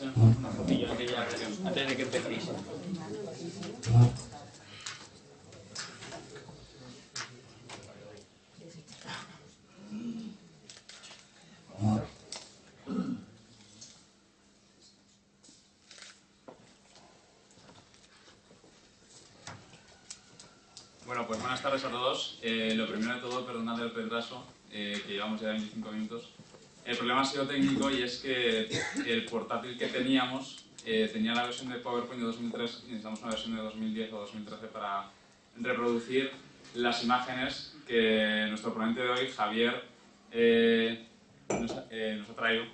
Una fotillo antes de que empecéis. Bueno, pues buenas tardes a todos. Lo primero de todo, perdonad el retraso, que llevamos ya 25 minutos. El problema ha sido técnico y es que el portátil que teníamos tenía la versión de PowerPoint de 2003 y necesitamos una versión de 2010 o 2013 para reproducir las imágenes que nuestro ponente de hoy, Javier, nos ha traído.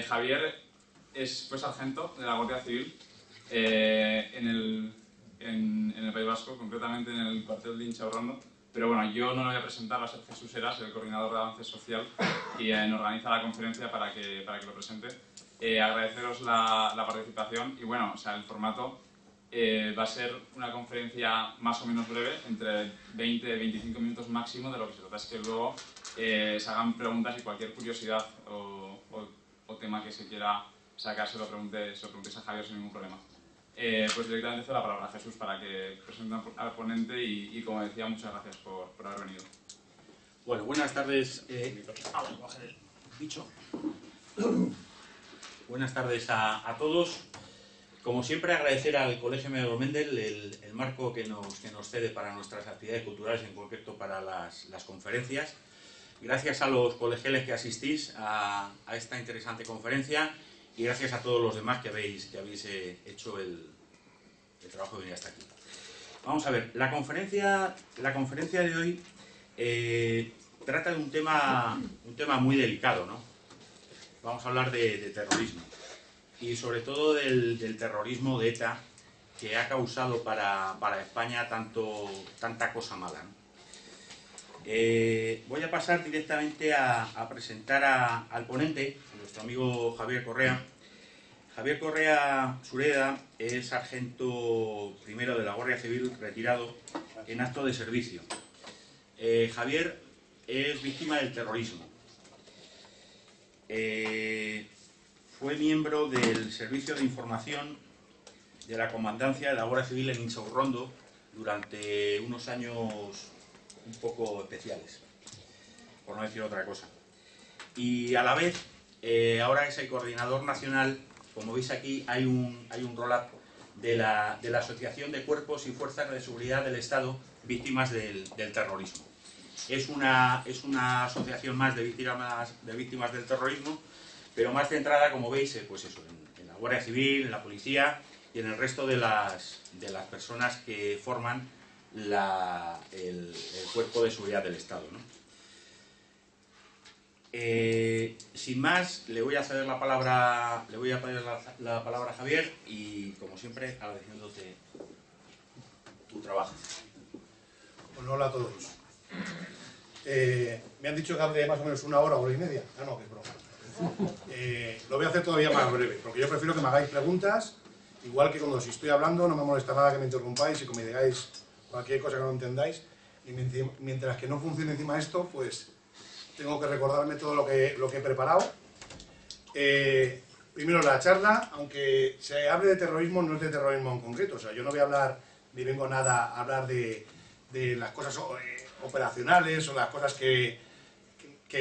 Javier fue sargento de la Guardia Civil en el País Vasco, concretamente en el cuartel de Inchaurrondo. Pero bueno, yo no lo voy a presentar, va a ser Jesús Heras, el coordinador de avance social, quien organiza la conferencia para que lo presente. Agradeceros la participación y bueno, o sea, el formato va a ser una conferencia más o menos breve, entre 20 y 25 minutos máximo. De lo que se trata es que luego se hagan preguntas y cualquier curiosidad o tema que se quiera sacar se lo preguntéis a Javier sin ningún problema. Pues directamente cedo la palabra a Jesús para que presente al ponente y como decía, muchas gracias por haber venido. Bueno, buenas tardes. Buenas tardes a todos. Como siempre, agradecer al Colegio Miguel Mendel el marco que nos cede para nuestras actividades culturales, en concreto para las conferencias. Gracias a los colegiales que asistís a esta interesante conferencia. Y gracias a todos los demás que habéis hecho el trabajo de venir hasta aquí. Vamos a ver, la conferencia de hoy trata de un tema muy delicado, ¿no? Vamos a hablar de terrorismo y sobre todo del terrorismo de ETA, que ha causado para España tanta cosa mala, ¿no? Voy a pasar directamente a presentar al ponente, nuestro amigo Javier Correa. Javier Correa Sureda es sargento primero de la Guardia Civil retirado en acto de servicio. Javier es víctima del terrorismo. Fue miembro del Servicio de Información de la Comandancia de la Guardia Civil en Inchaurrondo durante unos años un poco especiales, por no decir otra cosa. Y a la vez, ahora es el coordinador nacional. Como veis aquí, hay un roll-up de la Asociación de Cuerpos y Fuerzas de Seguridad del Estado Víctimas del Terrorismo. Es una asociación más de víctimas del terrorismo, pero más centrada, como veis, pues eso, en la Guardia Civil, en la Policía y en el resto de las personas que forman el Cuerpo de Seguridad del Estado, ¿no? Sin más, le voy a ceder la palabra a Javier y, como siempre, agradeciéndote tu trabajo. Bueno, hola a todos. Me han dicho que hable más o menos una hora y media. Ah, no, que es broma. Lo voy a hacer todavía más breve, porque yo prefiero que me hagáis preguntas, igual que cuando si estoy hablando no me molesta nada que me interrumpáis y que me digáis cualquier cosa que no entendáis, y mientras que no funcione encima esto, pues tengo que recordarme todo lo que he preparado. Primero la charla, aunque se hable de terrorismo, no es de terrorismo en concreto. O sea, yo no voy a hablar, ni vengo a hablar de las cosas operacionales o las cosas que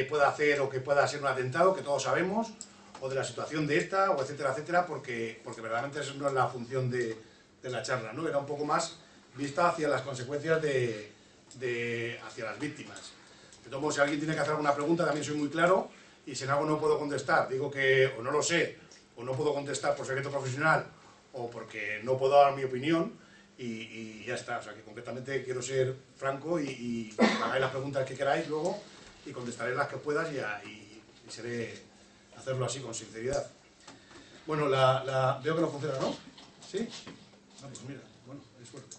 pueda hacer o que pueda ser un atentado, que todos sabemos, o de la situación de esta, o etcétera, etcétera, porque verdaderamente eso no es la función de la charla, ¿no? Era un poco más vista hacia las consecuencias hacia las víctimas. De todos modos, si alguien tiene que hacer alguna pregunta, también soy muy claro, y si en algo no puedo contestar, digo que o no lo sé, o no puedo contestar por secreto profesional, o porque no puedo dar mi opinión, y ya está. O sea, que concretamente quiero ser franco y hagáis las preguntas que queráis luego, y contestaré las que puedas, y seré hacerlo así, con sinceridad. Bueno, veo que no funciona, ¿no? ¿Sí? Ah, pues mira, bueno, es suerte.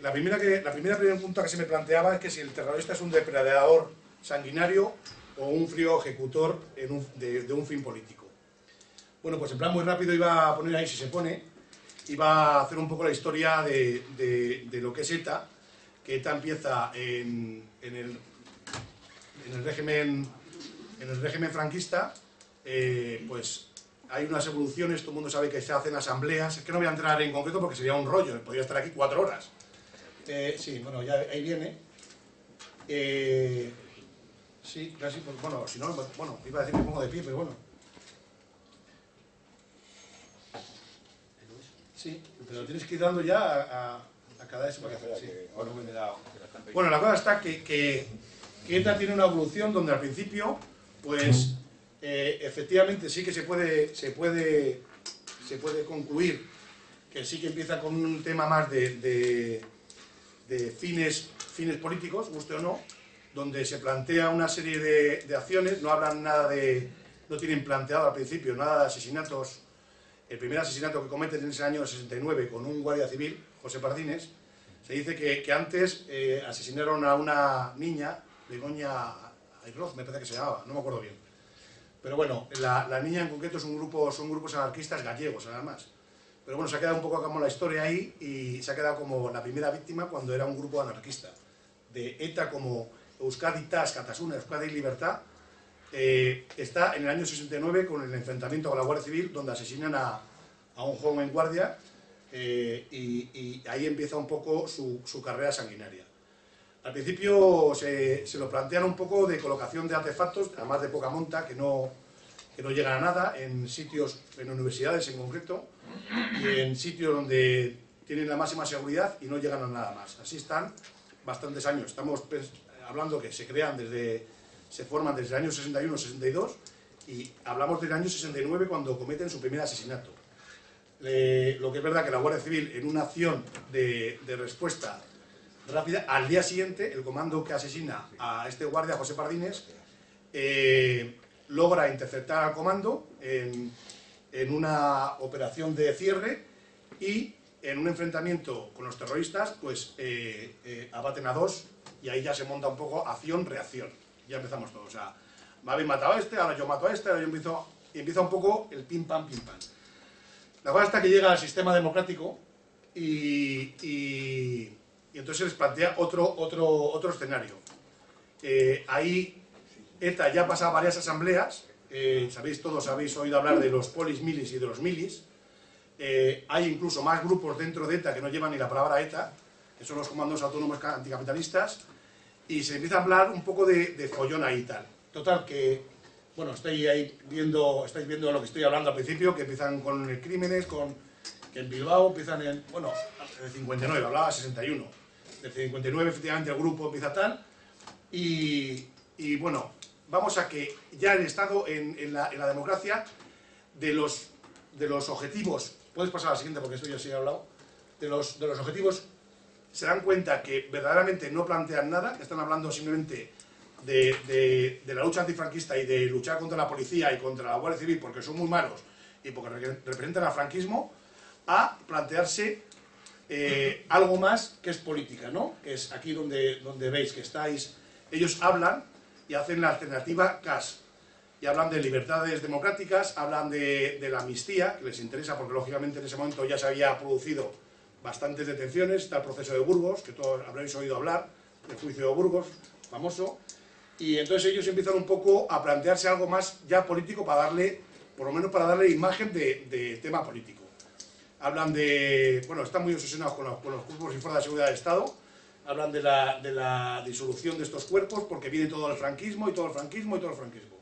La primera pregunta que se me planteaba es que si el terrorista es un depredador sanguinario o un frío ejecutor de un fin político. Bueno, pues en plan muy rápido iba a poner ahí, si se pone, iba a hacer un poco la historia de lo que es ETA, que ETA empieza en el el régimen franquista, pues hay unas evoluciones, todo el mundo sabe que se hacen asambleas, es que no voy a entrar en concreto porque sería un rollo, podría estar aquí 4 horas. Sí, bueno, ya ahí viene. Sí, casi, pues, bueno, si no, bueno, iba a decir que me pongo de pie, pero bueno. Sí, pero tienes que ir dando ya a cada vez. Sí. Bueno, la cosa está que ETA tiene una evolución donde al principio, pues, efectivamente sí que se puede concluir que sí que empieza con un tema más de fines políticos, guste o no, donde se plantea una serie de acciones, no hablan nada no tienen planteado al principio nada de asesinatos. El primer asesinato que cometen en ese año 69 con un guardia civil, José Pardines, se dice que antes asesinaron a una niña, Begoña Ayroz, me parece que se llamaba, no me acuerdo bien. Pero bueno, la niña en concreto son grupos anarquistas gallegos, además. Pero bueno, se ha quedado un poco como la historia ahí y se ha quedado como la primera víctima cuando era un grupo anarquista. De ETA como Euskadi Tas, Catasuna, Euskadi Libertad, está en el año 69 con el enfrentamiento con la Guardia Civil, donde asesinan a un joven guardia y ahí empieza un poco su carrera sanguinaria. Al principio se lo plantean un poco de colocación de artefactos, además de poca monta, que no llegan a nada, en sitios, en universidades en concreto, y en sitios donde tienen la máxima seguridad y no llegan a nada más. Así están bastantes años. Estamos hablando que se forman desde el año 61-62 y hablamos del año 69 cuando cometen su primer asesinato. Lo que es verdad que la Guardia Civil, en una acción de respuesta rápida, al día siguiente el comando que asesina a este guardia, José Pardines, logra interceptar al comando en una operación de cierre y en un enfrentamiento con los terroristas, pues abaten a 2 y ahí ya se monta un poco acción-reacción. Ya empezamos todos. O sea, me habéis matado a este, ahora yo mato a este, ahora yo empiezo, y empieza un poco el pim-pam, pim-pam. La cosa está que llega al sistema democrático y entonces se les plantea otro escenario. Ahí ETA ya ha pasado varias asambleas, todos habéis oído hablar de los polis milis y de los milis. Hay incluso más grupos dentro de ETA que no llevan ni la palabra ETA, que son los comandos autónomos anticapitalistas, y se empieza a hablar un poco de follón ahí y tal. Total, que, bueno, estáis viendo lo que estoy hablando al principio, que empiezan con crímenes, que en Bilbao empiezan en, bueno, el 59, hablaba 61. Del 59 efectivamente el grupo empieza tal, y bueno, vamos a que ya el Estado, en la democracia, de los objetivos, puedes pasar a la siguiente porque esto ya se ha hablado, de los objetivos se dan cuenta que verdaderamente no plantean nada, que están hablando simplemente de la lucha antifranquista y de luchar contra la policía y contra la Guardia Civil porque son muy malos y porque representan al franquismo, a plantearse algo más que es política, ¿no? Que es aquí donde veis que estáis, ellos hablan y hacen la alternativa CAS, y hablan de libertades democráticas, hablan de la amnistía, que les interesa porque lógicamente en ese momento ya se había producido bastantes detenciones, está el proceso de Burgos, que todos habréis oído hablar, el juicio de Burgos, famoso, y entonces ellos empiezan un poco a plantearse algo más ya político para darle, por lo menos para darle imagen de tema político. Hablan bueno, están muy obsesionados con los cuerpos y fuerzas de seguridad del Estado, hablan de la disolución de estos cuerpos porque viene todo el franquismo y todo el franquismo y todo el franquismo.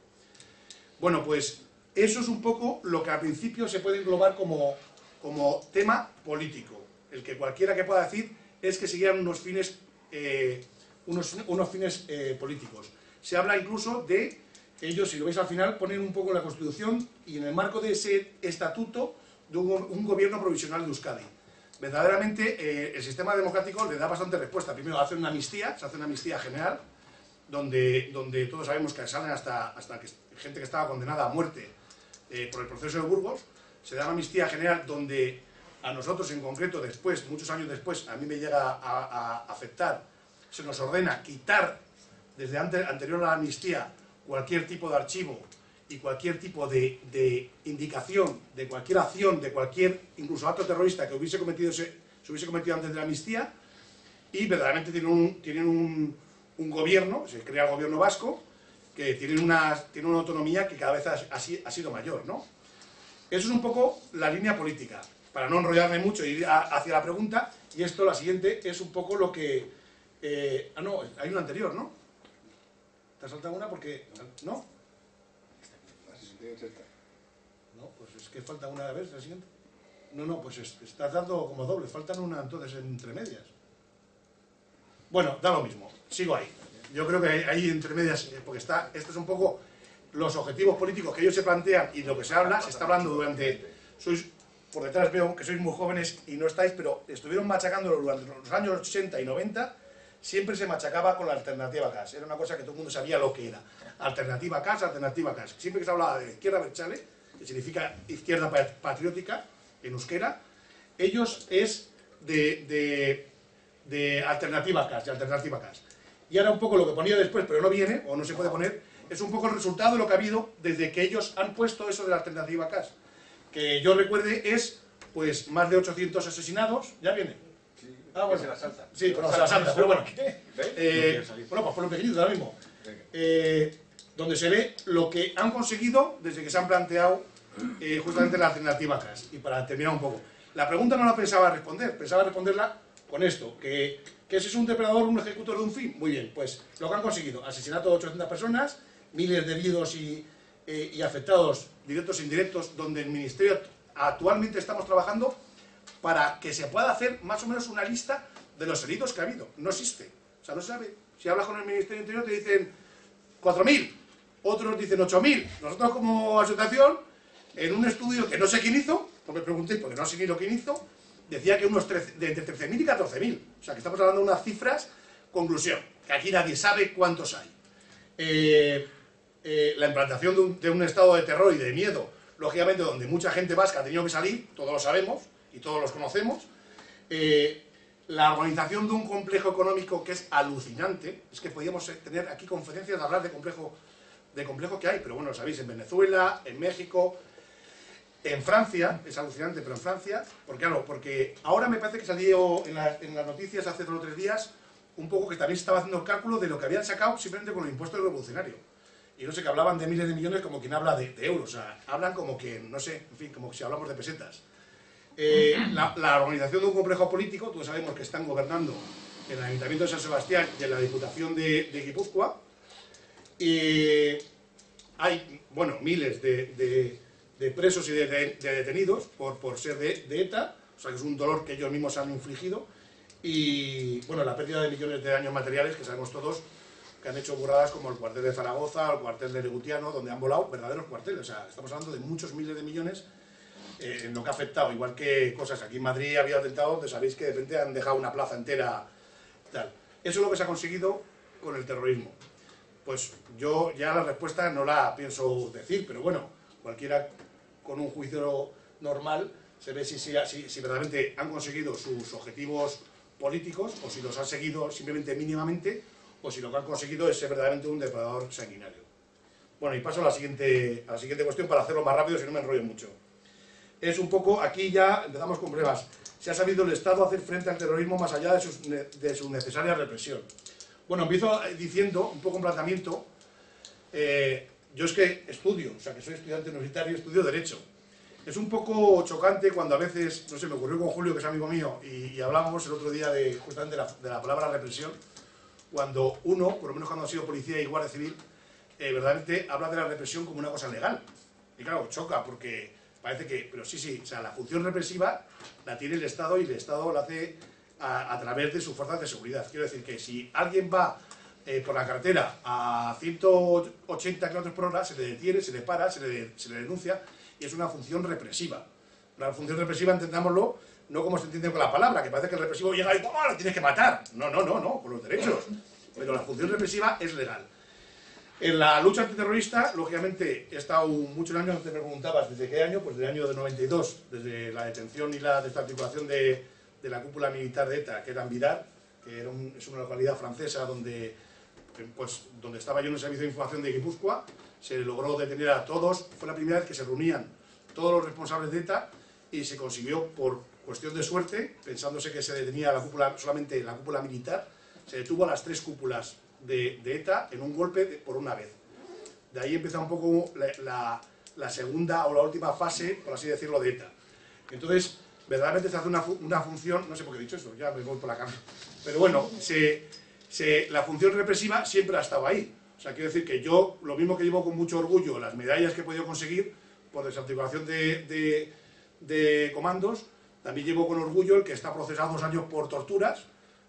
Bueno, pues eso es un poco lo que al principio se puede englobar como tema político. El que cualquiera que pueda decir es que seguían unos fines políticos. Se habla incluso de ellos, si lo veis al final, ponen un poco en la Constitución y en el marco de ese estatuto de un gobierno provisional de Euskadi. Verdaderamente el sistema democrático le da bastante respuesta. Primero hace una amnistía, se hace una amnistía general, donde todos sabemos que salen hasta gente que estaba condenada a muerte por el proceso de Burgos. Se da una amnistía general donde a nosotros en concreto después, muchos años después, a mí me llega a afectar, se nos ordena quitar desde anterior a la amnistía cualquier tipo de archivo y cualquier tipo de indicación de cualquier acción, de cualquier incluso acto terrorista que se hubiese cometido antes de la amnistía, y verdaderamente tienen un gobierno, se crea el gobierno vasco, que tienen una autonomía que cada vez ha sido mayor, ¿no? Eso es un poco la línea política. Para no enrollarme mucho y ir hacia la pregunta, y esto, la siguiente, es un poco lo que... no, hay una anterior, ¿no? ¿Te has saltado una? Porque... ¿No? No, pues es que falta una vez, la siguiente. No, pues estás dando como doble, faltan una entonces entre medias. Bueno, da lo mismo, sigo ahí. Yo creo que ahí entre medias, porque esto es un poco los objetivos políticos que ellos se plantean y lo que se habla, se está hablando durante... Por detrás veo que sois muy jóvenes y no estáis, pero estuvieron machacándolo durante los años 80 y 90, siempre se machacaba con la alternativa CAS. Era una cosa que todo el mundo sabía lo que era. Alternativa CAS, alternativa CAS. Siempre que se hablaba de izquierda abertzale, que significa izquierda patriótica, en euskera, ellos es de alternativa CAS, de alternativa CAS. Y ahora un poco lo que ponía después, pero no viene, o no se puede poner, es un poco el resultado de lo que ha habido desde que ellos han puesto eso de la alternativa CAS. Que yo recuerde es, pues, más de 800 asesinados. ¿Ya viene? Sí, bueno. se la salta. Sí, pero se la salta, pero bueno. Bueno, Pues por lo pequeñito ahora mismo. Donde se ve lo que han conseguido desde que se han planteado justamente la alternativa CAS. Y para terminar un poco. La pregunta no la pensaba responderla con esto, que si es un depredador, un ejecutor de un fin. Muy bien, pues lo que han conseguido, asesinato de 800 personas, miles de heridos y afectados directos e indirectos, donde el Ministerio actualmente estamos trabajando para que se pueda hacer más o menos una lista de los heridos que ha habido. No existe, o sea, no se sabe. Si hablas con el Ministerio del Interior te dicen 4.000, otros dicen 8.000. Nosotros como asociación, en un estudio que no sé quién hizo, no me preguntéis porque no sé ni lo quién hizo, decía que de entre 13.000 y 14.000. O sea, que estamos hablando de unas cifras, conclusión, que aquí nadie sabe cuántos hay. La implantación de un estado de terror y de miedo, lógicamente donde mucha gente vasca ha tenido que salir, todos lo sabemos y todos los conocemos. La organización de un complejo económico que es alucinante, es que podíamos tener aquí conferencias de hablar de complejo que hay, pero bueno, lo sabéis, en Venezuela, en México, en Francia, es alucinante, pero en Francia, porque ahora me parece que salió en las noticias hace 2 o 3 días, un poco que también se estaba haciendo el cálculo de lo que habían sacado simplemente con el impuesto revolucionario. Y no sé, que hablaban de miles de millones como quien habla de euros, o sea, hablan como que, no sé, en fin, como que si hablamos de pesetas. La organización de un complejo político, todos sabemos que están gobernando en el Ayuntamiento de San Sebastián y en la Diputación de Guipúzcoa. Hay, bueno, miles de presos y de detenidos por ser de ETA, o sea, que es un dolor que ellos mismos han infligido. Y, bueno, la pérdida de millones de daños materiales, que sabemos todos, que han hecho burradas como el cuartel de Zaragoza, el cuartel de Legutiano, donde han volado verdaderos cuarteles. O sea, estamos hablando de muchos miles de millones en lo que ha afectado. Igual que cosas, aquí en Madrid había atentados donde sabéis que de repente han dejado una plaza entera, tal. Eso es lo que se ha conseguido con el terrorismo. Pues yo ya la respuesta no la pienso decir, pero bueno, cualquiera con un juicio normal se ve si verdaderamente han conseguido sus objetivos políticos o si los han seguido simplemente mínimamente, o si lo que han conseguido es ser verdaderamente un depredador sanguinario. Bueno, y paso a la siguiente cuestión para hacerlo más rápido, si no me enrollo mucho. Es un poco, aquí ya empezamos con pruebas. Se ha sabido el Estado hacer frente al terrorismo más allá de su necesaria represión. Bueno, empiezo diciendo, un poco en planteamiento, yo es que estudio, o sea, que soy estudiante universitario, estudio Derecho. Es un poco chocante cuando a veces, no sé, me ocurrió con Julio, que es amigo mío, y hablamos el otro día justamente de la palabra represión, cuando uno, por lo menos cuando ha sido policía y guardia civil, verdaderamente habla de la represión como una cosa legal. Y claro, choca porque parece que, pero sí, o sea, la función represiva la tiene el Estado y el Estado la hace a través de sus fuerzas de seguridad. Quiero decir que si alguien va por la carretera a 180 km por hora, se le detiene, se le para, se le denuncia, y es una función represiva. La función represiva, entendámoslo, no como se entiende con la palabra, que parece que el represivo llega y ¡oh, lo tienes que matar! No, por los derechos. Pero la función represiva es legal. En la lucha antiterrorista, lógicamente, he estado muchos años, antes me preguntabas, ¿desde qué año? Pues desde el año de 92, desde la detención y la desarticulación de la cúpula militar de ETA, que era en Vidar, que es una localidad francesa donde estaba yo en el servicio de información de Guipúzcoa. Se logró detener a todos, fue la primera vez que se reunían todos los responsables de ETA y se consiguió por cuestión de suerte, pensándose que se detenía solamente la cúpula militar, se detuvo a las 3 cúpulas de ETA en un golpe por una vez. De ahí empieza un poco la segunda o la última fase, por así decirlo, de ETA. Entonces, verdaderamente se hace una función, no sé por qué he dicho eso, ya me voy por la cama, pero bueno, la función represiva siempre ha estado ahí. O sea, quiero decir que yo, lo mismo que llevo con mucho orgullo las medallas que he podido conseguir por desarticulación de comandos, también llevo con orgullo el que está procesado 2 años por torturas,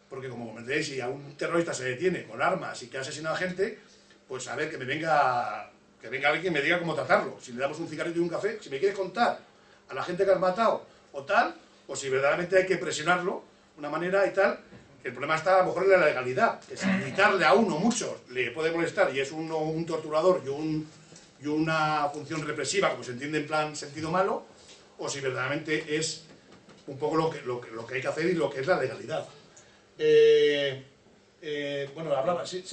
porque como comentéis, si a un terrorista se detiene con armas y que ha asesinado a gente, pues a ver, que venga alguien que me diga cómo tratarlo. Si le damos un cigarrillo y un café, si me quieres contar a la gente que has matado o tal, o si verdaderamente hay que presionarlo de una manera y tal. El problema está a lo mejor en la legalidad, que si gritarle a uno, muchos, le puede molestar y es uno un torturador y una función represiva, como se entiende en plan sentido malo, o si verdaderamente es un poco lo que hay que hacer y lo que es la legalidad. Bueno, hablaba, sí.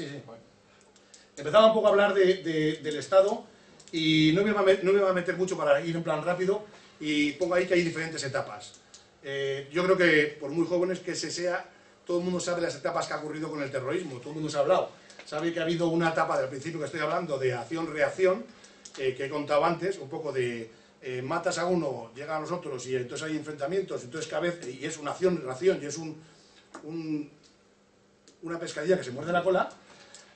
Empezaba un poco a hablar del Estado y no me iba a meter mucho para ir en plan rápido, y pongo ahí que hay diferentes etapas. Yo creo que por muy jóvenes que se sea, todo el mundo sabe las etapas que ha ocurrido con el terrorismo, todo el mundo se ha hablado. Sabe que ha habido una etapa del principio que estoy hablando de acción-reacción, que he contado antes, un poco de matas a uno, llegan a los otros y entonces hay enfrentamientos, entonces cada vez, y es una acción-reacción, y es una pescadilla que se muerde la cola.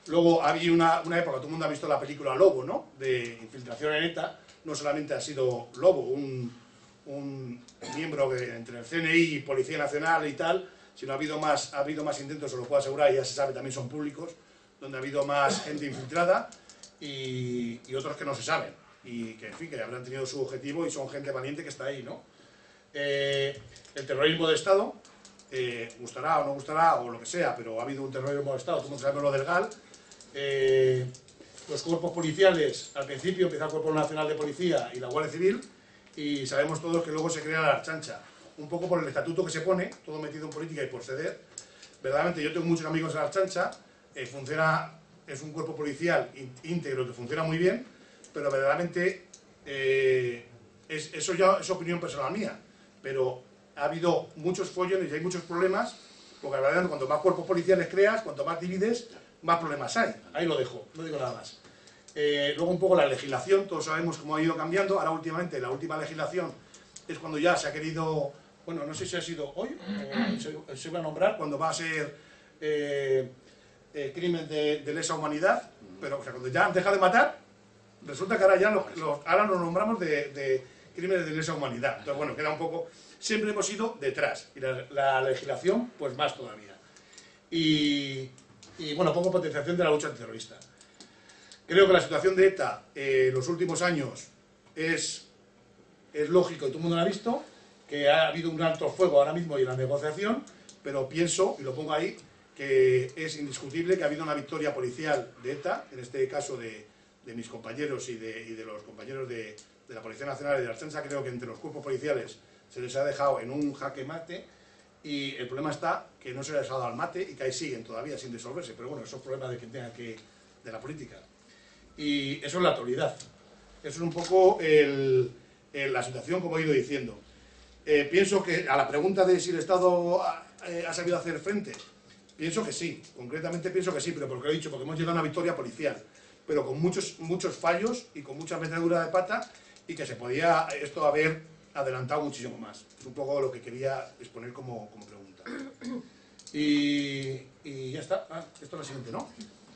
Luego había una época, todo el mundo ha visto la película Lobo, ¿no?, de infiltración en ETA. No solamente ha sido Lobo, un miembro entre el CNI y Policía Nacional y tal, sino ha habido más intentos, se lo puedo asegurar, y ya se sabe, también son públicos, donde ha habido más gente infiltrada y otros que no se saben, y que, en fin, que habrán tenido su objetivo y son gente valiente que está ahí, ¿no? El terrorismo de Estado, gustará o no gustará, o lo que sea, pero ha habido un terrorismo de Estado, todo el mundo sabe lo del GAL. Los cuerpos policiales, al principio empezó el Cuerpo Nacional de Policía y la Guardia Civil, y sabemos todos que luego se crea la Ertzaintza, un poco por el estatuto que se pone, todo metido en política y por ceder. Verdaderamente yo tengo muchos amigos en la Ertzaintza, es un cuerpo policial íntegro que funciona muy bien, pero verdaderamente eso ya es opinión personal mía, pero ha habido muchos follones y hay muchos problemas, porque verdaderamente cuanto más cuerpos policiales creas, cuanto más divides, más problemas hay. Ahí lo dejo, no digo nada más. Luego un poco la legislación, todos sabemos cómo ha ido cambiando. Ahora últimamente, la última legislación es cuando ya se ha querido, bueno, no sé si ha sido hoy, o se va a nombrar, cuando va a ser crimen de lesa humanidad, pero o sea, cuando ya han dejado de matar, resulta que ahora ya ahora nos nombramos de crímenes de lesa humanidad. Entonces, bueno, queda un poco, siempre hemos ido detrás, y la legislación, pues más todavía. Y bueno, pongo potenciación de la lucha antiterrorista. Creo que la situación de ETA los últimos años es lógico, y todo el mundo lo ha visto, que ha habido un alto fuego ahora mismo y la negociación, pero pienso, y lo pongo ahí, que es indiscutible que ha habido una victoria policial de ETA, en este caso de mis compañeros y de los compañeros de la Policía Nacional y de la Ertzaintza. Creo que entre los cuerpos policiales se les ha dejado en un jaque mate, y el problema está que no se les ha dado al mate y que ahí siguen todavía sin disolverse, pero bueno, eso es problema de quien tenga de la política. Y eso es la actualidad. Eso es un poco la situación, como he ido diciendo. Pienso que a la pregunta de si el Estado ha sabido hacer frente, pienso que sí, concretamente pienso que sí, pero porque lo he dicho, porque hemos llegado a una victoria policial, pero con muchos fallos y con mucha metedura de pata, y que se podía esto haber adelantado muchísimo más. Es un poco lo que quería exponer como pregunta. Y ya está. Esto es la siguiente, ¿no?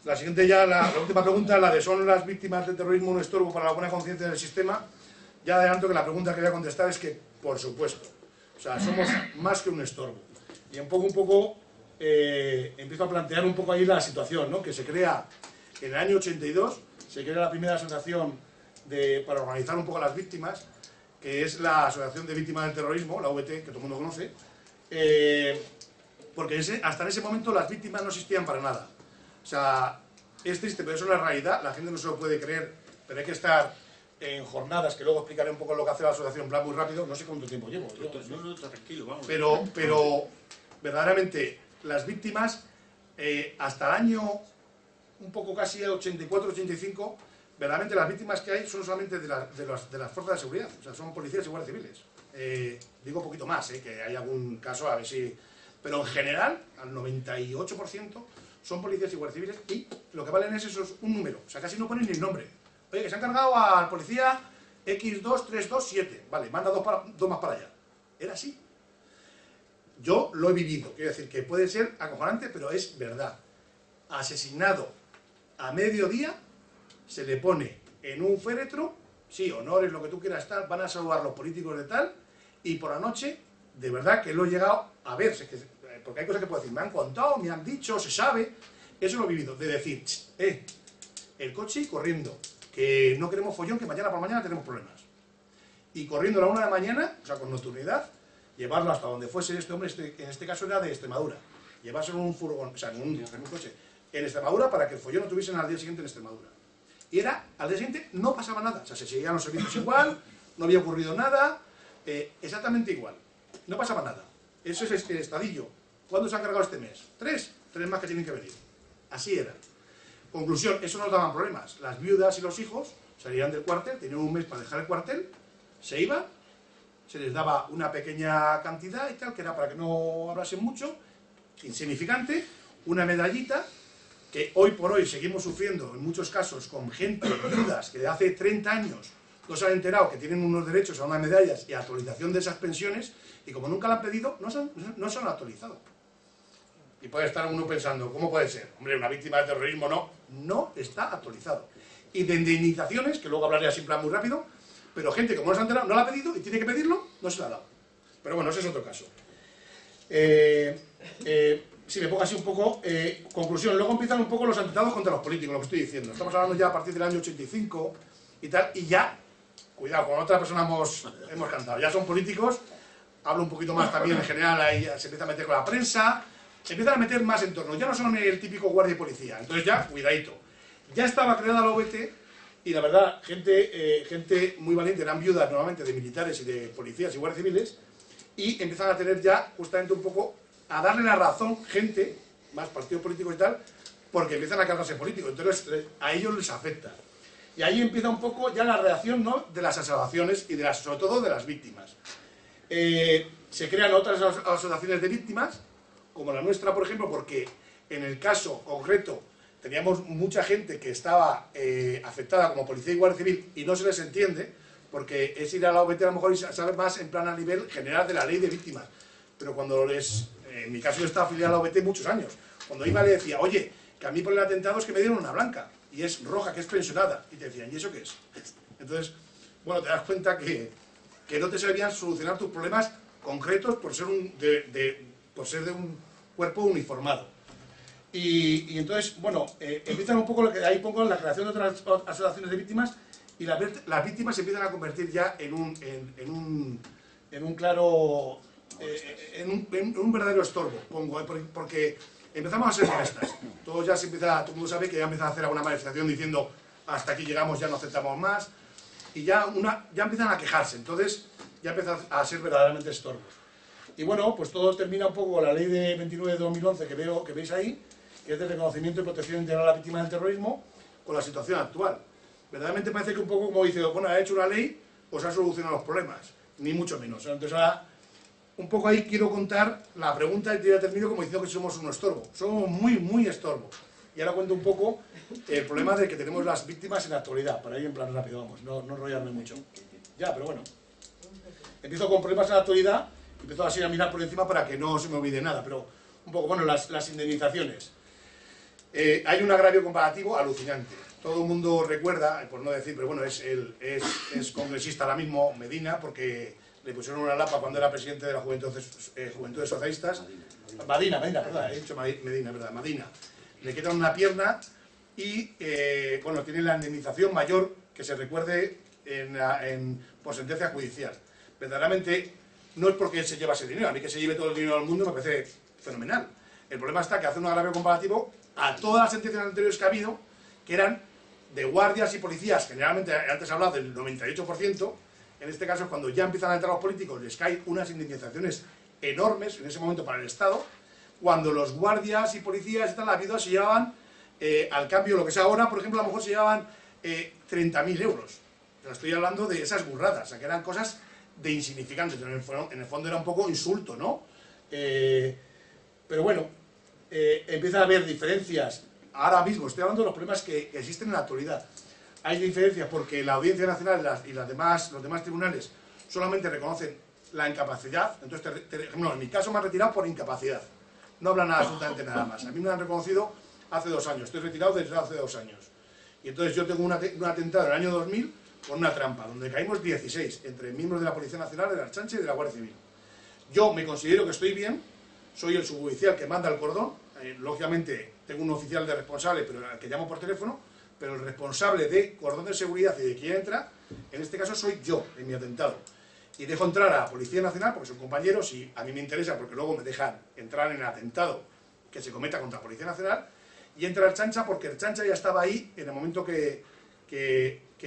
La siguiente ya, la última pregunta, la de ¿son las víctimas del terrorismo un estorbo para la buena conciencia del sistema? Ya adelanto que la pregunta que voy a contestar es que, por supuesto, o sea, somos más que un estorbo. Y un poco empiezo a plantear un poco ahí la situación, ¿no? Que se crea en el año 82, se crea la primera asociación para organizar un poco a las víctimas, que es la Asociación de Víctimas del Terrorismo, la VT, que todo el mundo conoce, porque hasta en ese momento las víctimas no existían para nada. O sea, es triste, pero eso es una realidad, la gente no se lo puede creer, pero hay que estar en jornadas, que luego explicaré un poco lo que hace la asociación en plan muy rápido, no sé cuánto tiempo llevo. No, tranquilo, vamos. Pero verdaderamente, las víctimas, hasta el año un poco casi 84-85, verdaderamente las víctimas que hay son solamente de las fuerzas de seguridad, o sea, son policías y guardias civiles. Digo un poquito más, que hay algún caso, a ver si... Pero en general, al 98%, son policías y guardias civiles, y lo que valen es eso, es un número, o sea, casi no ponen ni el nombre. Oye, que se han cargado al policía X2327. Vale, manda dos más para allá. Era así. Yo lo he vivido. Quiero decir que puede ser acojonante, pero es verdad. Asesinado a mediodía, se le pone en un féretro, sí, honores, lo que tú quieras estar, van a saludar los políticos de tal, y por la noche, de verdad que lo he llegado a ver, porque hay cosas que puedo decir, me han contado, me han dicho, se sabe, eso lo he vivido, de decir, el coche corriendo, que no queremos follón, que mañana por mañana tenemos problemas. Y corriendo a la 1 de la mañana, o sea, con nocturnidad, llevarlo hasta donde fuese este hombre, en este caso era de Extremadura, llevárselo en un furgón, o sea, en un coche, en Extremadura, para que el follón no tuviesen al día siguiente en Extremadura. Y era, al día siguiente no pasaba nada, o sea, se seguían los servicios igual, no había ocurrido nada, exactamente igual, no pasaba nada. Eso es el estadillo. ¿Cuándo se han cargado este mes? Tres más que tienen que venir. Así era. Conclusión, eso nos daban problemas. Las viudas y los hijos salían del cuartel, tenían un mes para dejar el cuartel, se iban, se les daba una pequeña cantidad y tal, que era para que no hablasen mucho, insignificante, una medallita, que hoy por hoy seguimos sufriendo en muchos casos con gente, viudas, que de hace 30 años no se han enterado que tienen unos derechos a unas medallas y actualización de esas pensiones, y como nunca la han pedido, no se han actualizado. Y puede estar uno pensando, ¿cómo puede ser? Hombre, una víctima de terrorismo no está actualizado. Y de indemnizaciones, que luego hablaré así en plan muy rápido, pero gente como no se ha enterado, no la ha pedido y tiene que pedirlo, no se la ha dado. Pero bueno, ese es otro caso. Si me pongo así un poco, conclusión, luego empiezan un poco los atentados contra los políticos, lo que estoy diciendo. Estamos hablando ya a partir del año 85 y tal, y ya, cuidado, con otra persona hemos cantado, ya son políticos, hablo un poquito más también en general, ahí se empieza a meter con la prensa, se empiezan a meter más entornos, ya no son el típico guardia y policía, entonces ya, cuidadito. Ya estaba creada la OVT y la verdad, gente muy valiente, eran viudas normalmente de militares y de policías y guardias civiles, y empiezan a tener ya justamente un poco a darle la razón gente, más partidos políticos y tal, porque empiezan a cargarse políticos, entonces a ellos les afecta. Y ahí empieza un poco ya la reacción, ¿no?, de las asociaciones y sobre todo de las víctimas. Se crean otras asociaciones de víctimas, como la nuestra, por ejemplo, porque en el caso concreto teníamos mucha gente que estaba afectada como policía y guardia civil y no se les entiende, porque es ir a la OVT a lo mejor y saber más en plan a nivel general de la ley de víctimas. Pero cuando en mi caso yo estaba afiliado a la OVT muchos años, cuando iba le decía, oye, que a mí por el atentado es que me dieron una blanca, y es roja, que es pensionada, y te decían, ¿y eso qué es? Entonces, bueno, te das cuenta que no te servían solucionar tus problemas concretos por ser de un cuerpo uniformado. Y entonces, bueno, empiezan un poco, ahí pongo la creación de otras asociaciones de víctimas, y las víctimas se empiezan a convertir ya en un claro... en un verdadero estorbo, pongo, porque empezamos a ser molestas. Todo el mundo sabe que ya empiezan a hacer alguna manifestación diciendo hasta aquí llegamos, ya no aceptamos más, y ya empiezan a quejarse, entonces ya empiezan a ser verdaderamente estorbos. Y bueno, pues todo termina un poco con la ley de 29 de 2011 que veis ahí, que es de reconocimiento y protección integral a la víctima del terrorismo, con la situación actual. Verdaderamente parece que un poco como dice, bueno, ha hecho una ley, pues ha solucionado los problemas, ni mucho menos. Entonces ahora, un poco ahí quiero contar la pregunta y ya termino como diciendo que somos un estorbo. Somos muy, muy estorbo. Y ahora cuento un poco el problema de que tenemos las víctimas en la actualidad, para ir en plan rápido, vamos, no enrollarme mucho. Ya, pero bueno. Empiezo con problemas en la actualidad, empiezo así a mirar por encima para que no se me olvide nada, pero un poco, bueno, las indemnizaciones. Hay un agravio comparativo alucinante. Todo el mundo recuerda, por no decir, pero bueno, es congresista ahora mismo, Medina, porque le pusieron una lapa cuando era presidente de la Juventudes Socialistas. Madina, perdón, he dicho Medina, ¿verdad? Madina. Le quitan una pierna y, bueno, tiene la indemnización mayor que se recuerde por sentencia judicial. Verdaderamente, no es porque se lleva ese dinero, a mí que se lleve todo el dinero del mundo me parece fenomenal. El problema está que hace un agravio comparativo a todas las sentencias anteriores que ha habido, que eran de guardias y policías, generalmente, antes he hablado del 98%, en este caso, cuando ya empiezan a entrar los políticos, les caen unas indemnizaciones enormes en ese momento para el Estado, cuando los guardias y policías y tal, la vida se llevaban, al cambio, lo que es ahora, por ejemplo, a lo mejor se llevaban 30.000 euros. Pero estoy hablando de esas burradas, o sea, que eran cosas de insignificantes, en el fondo era un poco insulto, ¿no? Pero bueno, empieza a haber diferencias. Ahora mismo estoy hablando de los problemas que existen en la actualidad. hay diferencias porque la Audiencia Nacional y los demás tribunales solamente reconocen la incapacidad. Entonces, no, en mi caso me han retirado por incapacidad. No hablan absolutamente nada más. A mí me han reconocido hace 2 años. Estoy retirado desde hace 2 años. Y entonces yo tengo un atentado en el año 2000 con una trampa, donde caímos 16, entre miembros de la Policía Nacional, de la Ertzaintza y de la Guardia Civil. Yo me considero que estoy bien, soy el suboficial que manda el cordón, lógicamente tengo un oficial de responsable, pero al que llamo por teléfono, pero el responsable de cordón de seguridad y de quién entra, en este caso soy yo, en mi atentado. Y dejo entrar a la Policía Nacional, porque son compañeros, y a mí me interesa, porque luego me dejan entrar en el atentado que se cometa contra la Policía Nacional, y entra el Ertzaintza, porque el Ertzaintza ya estaba ahí en el momento que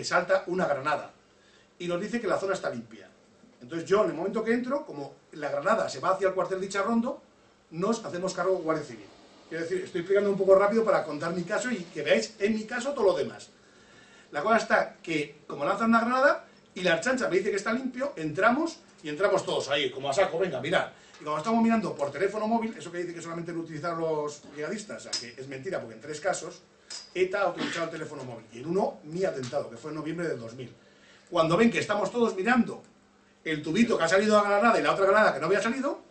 salta una granada, y nos dice que la zona está limpia. Entonces yo, en el momento que entro, como la granada se va hacia el cuartel de Incharrondo, nos hacemos cargo de Guardia Civil. Quiero decir, estoy explicando un poco rápido para contar mi caso y que veáis en mi caso todo lo demás. La cosa está que, como lanzan una granada y la Ertzaintza me dice que está limpio, entramos y entramos todos ahí, como a saco, venga, mirad. Y cuando estamos mirando por teléfono móvil, eso que dice que solamente lo utilizaron los brigadistas, o sea, que es mentira, porque en 3 casos ETA ha utilizado el teléfono móvil. Y en uno, mi atentado, que fue en noviembre del 2000. Cuando ven que estamos todos mirando el tubito que ha salido a la granada y la otra granada que no había salido,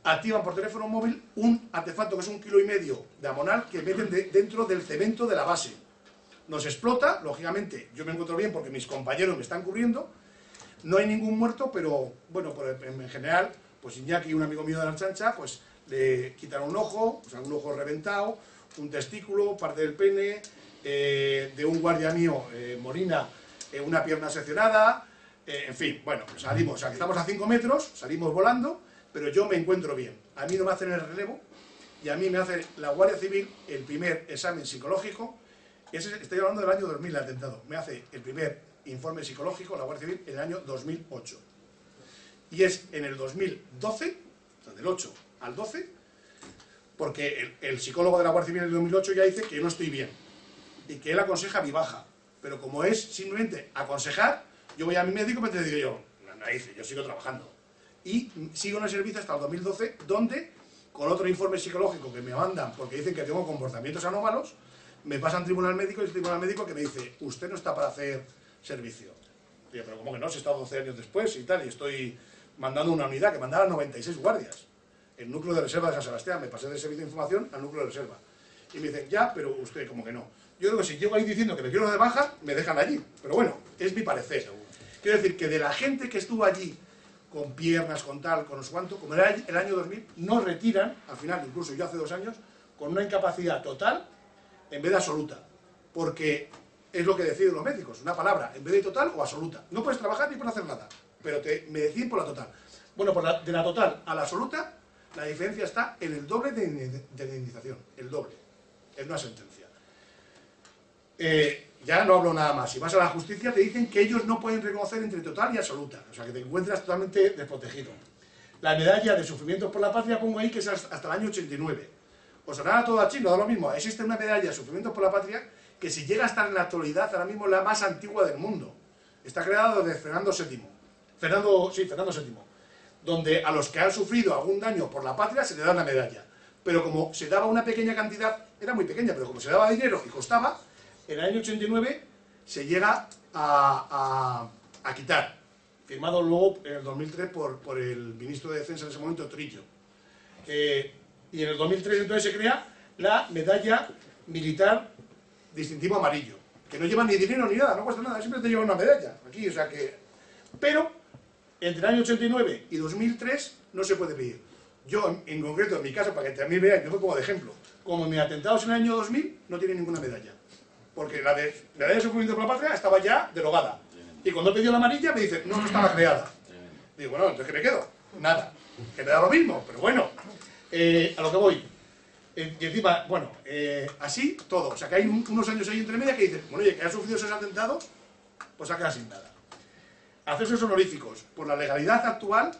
activan por teléfono móvil un artefacto que es 1,5 kilos de amonal que meten dentro del cemento de la base. Nos explota, lógicamente yo me encuentro bien porque mis compañeros me están cubriendo, no hay ningún muerto, pero bueno, en general, pues Iñaki, un amigo mío de la Ertzaintza, pues le quitaron un ojo, o sea, un ojo reventado, un testículo, parte del pene, de un guardia mío, Morina, una pierna seccionada, en fin, bueno, pues salimos, o sea, que estamos a 5 metros, salimos volando, pero yo me encuentro bien. A mí no me hacen el relevo y a mí me hace la Guardia Civil el primer examen psicológico. Estoy hablando del año 2000, el atentado. Me hace el primer informe psicológico la Guardia Civil en el año 2008. Y es en el 2012, o sea, del 8 al 12, porque el psicólogo de la Guardia Civil en el 2008 ya dice que no estoy bien y que él aconseja mi baja. Pero como es simplemente aconsejar, yo voy a mi médico y me digo yo, no dice, yo sigo trabajando. Y sigo en el servicio hasta el 2012, donde, con otro informe psicológico que me mandan, porque dicen que tengo comportamientos anómalos, me pasan tribunal médico y el tribunal médico que me dice, usted no está para hacer servicio. Y yo, pero ¿cómo que no? Si he estado 12 años después y tal, y estoy mandando una unidad que mandaba 96 guardias. El núcleo de reserva de San Sebastián, me pasé del servicio de información al núcleo de reserva. Y me dicen, ya, pero usted como que no. Yo creo que si llego ahí diciendo que me quiero de baja, me dejan allí. Pero bueno, es mi parecer. Quiero decir que de la gente que estuvo allí, con piernas, con tal, con no sé cuánto, como era el año 2000, nos retiran, al final, incluso yo hace 2 años, con una incapacidad total en vez de absoluta. Porque es lo que deciden los médicos, una palabra, en vez de total o absoluta. No puedes trabajar ni puedes hacer nada, pero me deciden por la total. Bueno, de la total a la absoluta, la diferencia está en el doble de indemnización, el doble. Es una sentencia. Ya no hablo nada más. Si vas a la justicia te dicen que ellos no pueden reconocer entre total y absoluta. O sea, que te encuentras totalmente desprotegido. La medalla de sufrimientos por la patria pongo ahí que es hasta el año 89. Os sonará todo a chino, da lo mismo. Existe una medalla de sufrimientos por la patria que si llega a estar en la actualidad, ahora mismo es la más antigua del mundo. Está creada desde Fernando VII. Fernando VII. Donde a los que han sufrido algún daño por la patria se le da una medalla. Pero como se daba una pequeña cantidad, era muy pequeña, pero como se daba dinero y costaba, en el año 89 se llega a quitar, firmado luego en el 2003 por el ministro de Defensa en ese momento, Trillo. Y en el 2003 entonces se crea la medalla militar distintivo amarillo, que no lleva ni dinero ni nada, no cuesta nada, simplemente lleva una medalla aquí, o sea que... Pero entre el año 89 y 2003 no se puede pedir. Yo, en concreto, en mi caso, para que también veáis, yo me pongo de ejemplo, como mis atentados en el año 2000 no tiene ninguna medalla. Porque la medalla de sufrimiento por la patria estaba ya derogada. Y cuando he pedido la amarilla me dicen, no estaba creada. Digo, bueno, entonces ¿qué me quedo? Nada. Que me da lo mismo, pero bueno. A lo que voy. Y encima, bueno, así todo. O sea, que hay unos años ahí entre media que dicen, bueno, oye, que ha sufrido esos atentados, pues ha quedado sin nada. Hacerse honoríficos. Por la legalidad actual,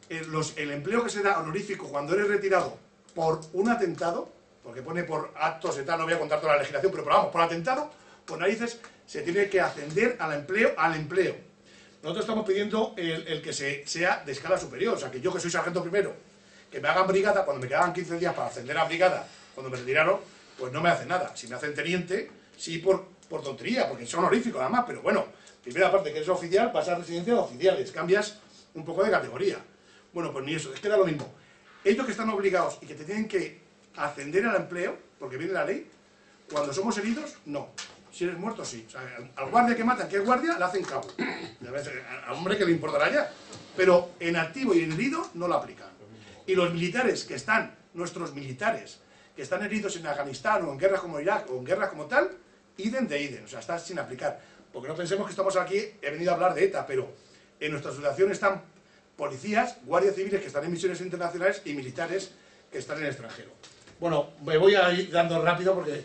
el empleo que se da honorífico cuando eres retirado por un atentado, porque pone por actos y tal, no voy a contar toda la legislación, pero vamos, por atentado, por narices, se tiene que ascender al empleo. Nosotros estamos pidiendo el que sea de escala superior, o sea, que yo que soy sargento primero, que me hagan brigada, cuando me quedaban 15 días para ascender a brigada, cuando me retiraron, pues no me hacen nada. Si me hacen teniente, sí por por tontería, porque son honoríficos además, pero bueno, primera parte que es oficial, pasa a residencia de oficiales, cambias un poco de categoría. Bueno, pues ni eso, es que era lo mismo. Ellos que están obligados y que te tienen que ascender al empleo, porque viene la ley, cuando somos heridos, no. Si eres muerto, sí. O sea, al guardia que matan, que es guardia, le hacen cabo. Y a veces, al hombre que le importará ya. Pero en activo y en herido no lo aplican. Y los militares que están, nuestros militares, que están heridos en Afganistán o en guerras como Irak o en guerras como tal, idem de idem. O sea, está sin aplicar. Porque no pensemos que estamos aquí, he venido a hablar de ETA, pero en nuestra asociación están policías, guardias civiles que están en misiones internacionales y militares que están en el extranjero. Bueno, me voy a ir dando rápido porque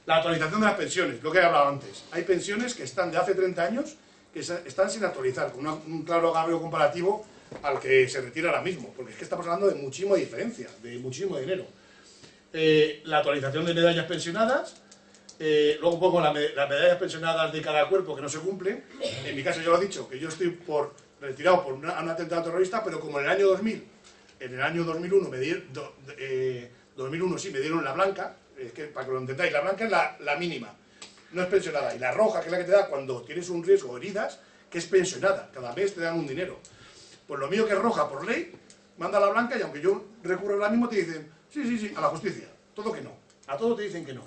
la actualización de las pensiones, lo que he hablado antes. Hay pensiones que están de hace 30 años que están sin actualizar, con un claro agravio comparativo al que se retira ahora mismo, porque es que estamos hablando de muchísima diferencia, de muchísimo dinero. La actualización de medallas pensionadas, luego pongo las medallas pensionadas de cada cuerpo que no se cumplen. En mi caso yo lo he dicho, que yo estoy retirado por un atentado terrorista, pero como en el año 2000, en el año 2001 me dieron la blanca, es que para que lo entendáis, la blanca es la mínima, no es pensionada, y la roja, que es la que te da cuando tienes un riesgo o heridas, que es pensionada, cada mes te dan un dinero. Pues lo mío que es roja por ley, manda la blanca y aunque yo recurro ahora mismo te dicen, sí, a la justicia, todo que no, a todo te dicen que no.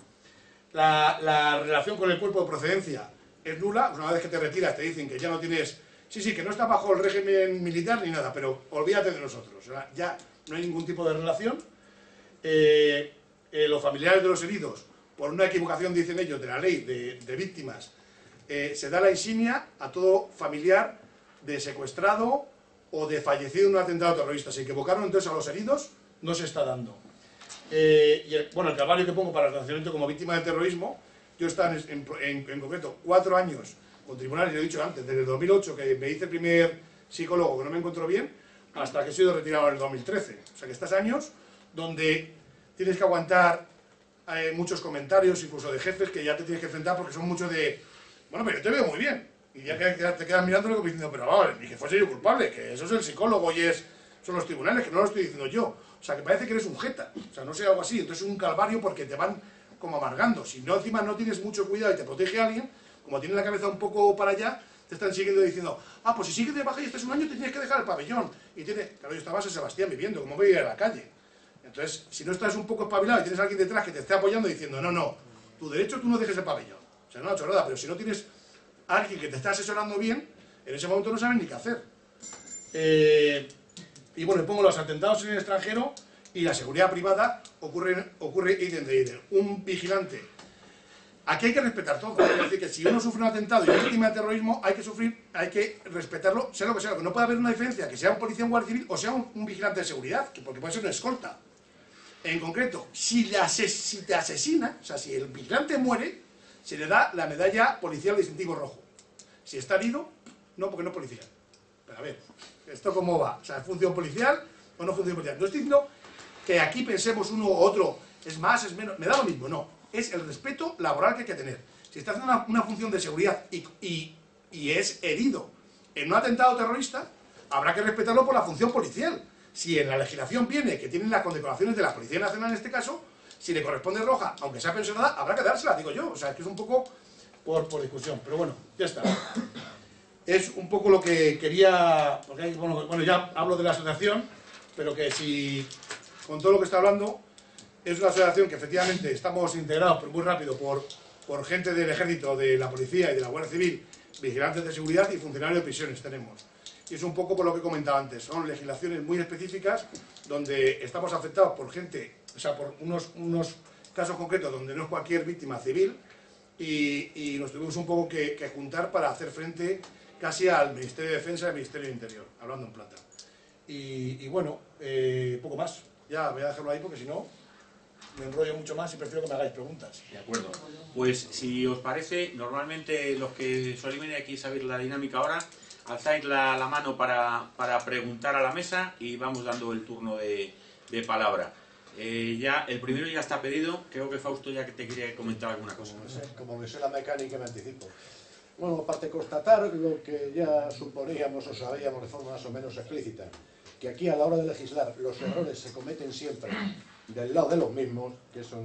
La relación con el cuerpo de procedencia es nula, una vez que te retiras te dicen que ya no tienes, que no está bajo el régimen militar ni nada, pero olvídate de nosotros, o sea, ya no hay ningún tipo de relación. Los familiares de los heridos, por una equivocación, dicen ellos, de la ley de víctimas, se da la insignia a todo familiar de secuestrado o de fallecido en un atentado terrorista. Se equivocaron, entonces a los heridos no se está dando. El calvario que pongo para el relacionamiento como víctima de terrorismo, yo he estado en concreto 4 años con tribunales, yo he dicho antes, desde el 2008 que me hice el primer psicólogo que no me encontró bien, hasta que he sido retirado en el 2013. O sea que estás años donde tienes que aguantar muchos comentarios, incluso de jefes, que ya te tienes que enfrentar porque son muchos de, bueno, pero yo te veo muy bien. Y ya que te quedas mirándolo como diciendo, pero vamos, ni que fuese yo culpable, que eso es el psicólogo y son los tribunales, que no lo estoy diciendo yo. O sea, que parece que eres un jeta, o sea, no sé, algo así. Entonces es un calvario porque te van como amargando. Si no, encima no tienes mucho cuidado y te protege a alguien, como tienes la cabeza un poco para allá, te están siguiendo diciendo, pues si sigues de baja y estás un año, te tienes que dejar el pabellón. Y claro, yo estaba en Sebastián viviendo, como voy a ir a la calle. Entonces, si no estás un poco espabilado y tienes a alguien detrás que te esté apoyando diciendo, no, tu derecho tú no dejes el pabellón. O sea, no, chorrada, pero si no tienes a alguien que te está asesorando bien, en ese momento no saben ni qué hacer. Y bueno, pongo los atentados en el extranjero y la seguridad privada, ocurre idem de idem. Un vigilante. Aquí hay que respetar todo. Es decir, que si uno sufre un atentado y es víctima de terrorismo, hay que respetarlo, sea lo que sea. Que no puede haber una diferencia, que sea un policía, un guardia civil o sea un vigilante de seguridad, porque puede ser una escolta. En concreto, si te asesina, o sea, si el vigilante muere, se le da la medalla policial distintivo rojo. Si está herido, no, porque no es policía. Pero a ver, ¿esto cómo va? O sea, ¿es función policial o no función policial? No estoy diciendo que aquí pensemos uno u otro, es más, es menos, me da lo mismo, no. Es el respeto laboral que hay que tener. Si está haciendo una función de seguridad y es herido en un atentado terrorista, habrá que respetarlo por la función policial. Si en la legislación viene que tienen las condecoraciones de la Policía Nacional en este caso, si le corresponde roja, aunque sea pensionada, habrá que dársela, digo yo. O sea, que es un poco por discusión. Pero bueno, ya está. Es un poco lo que quería... Porque bueno, ya hablo de la asociación, pero que si con todo lo que está hablando, es una asociación que efectivamente estamos integrados, pero muy rápido, por gente del Ejército, de la Policía y de la Guardia Civil, vigilantes de seguridad y funcionarios de prisiones tenemos. Y es un poco por lo que he comentado antes, son legislaciones muy específicas donde estamos afectados por gente, o sea, por unos casos concretos donde no es cualquier víctima civil y nos tuvimos un poco que juntar para hacer frente casi al Ministerio de Defensa y al Ministerio del Interior, hablando en plata. Y bueno, poco más. Ya voy a dejarlo ahí porque si no me enrollo mucho más y prefiero que me hagáis preguntas. De acuerdo. Pues si os parece, normalmente los que soléis venir aquí a saber la dinámica ahora, alzáis la mano para preguntar a la mesa y vamos dando el turno de palabra. Ya el primero ya está pedido, creo que Fausto ya que te quería comentar alguna cosa. Como me sé la mecánica me anticipo. Bueno, aparte de constatar lo que ya suponíamos o sabíamos de forma más o menos explícita, que aquí a la hora de legislar los errores se cometen siempre del lado de los mismos, que eso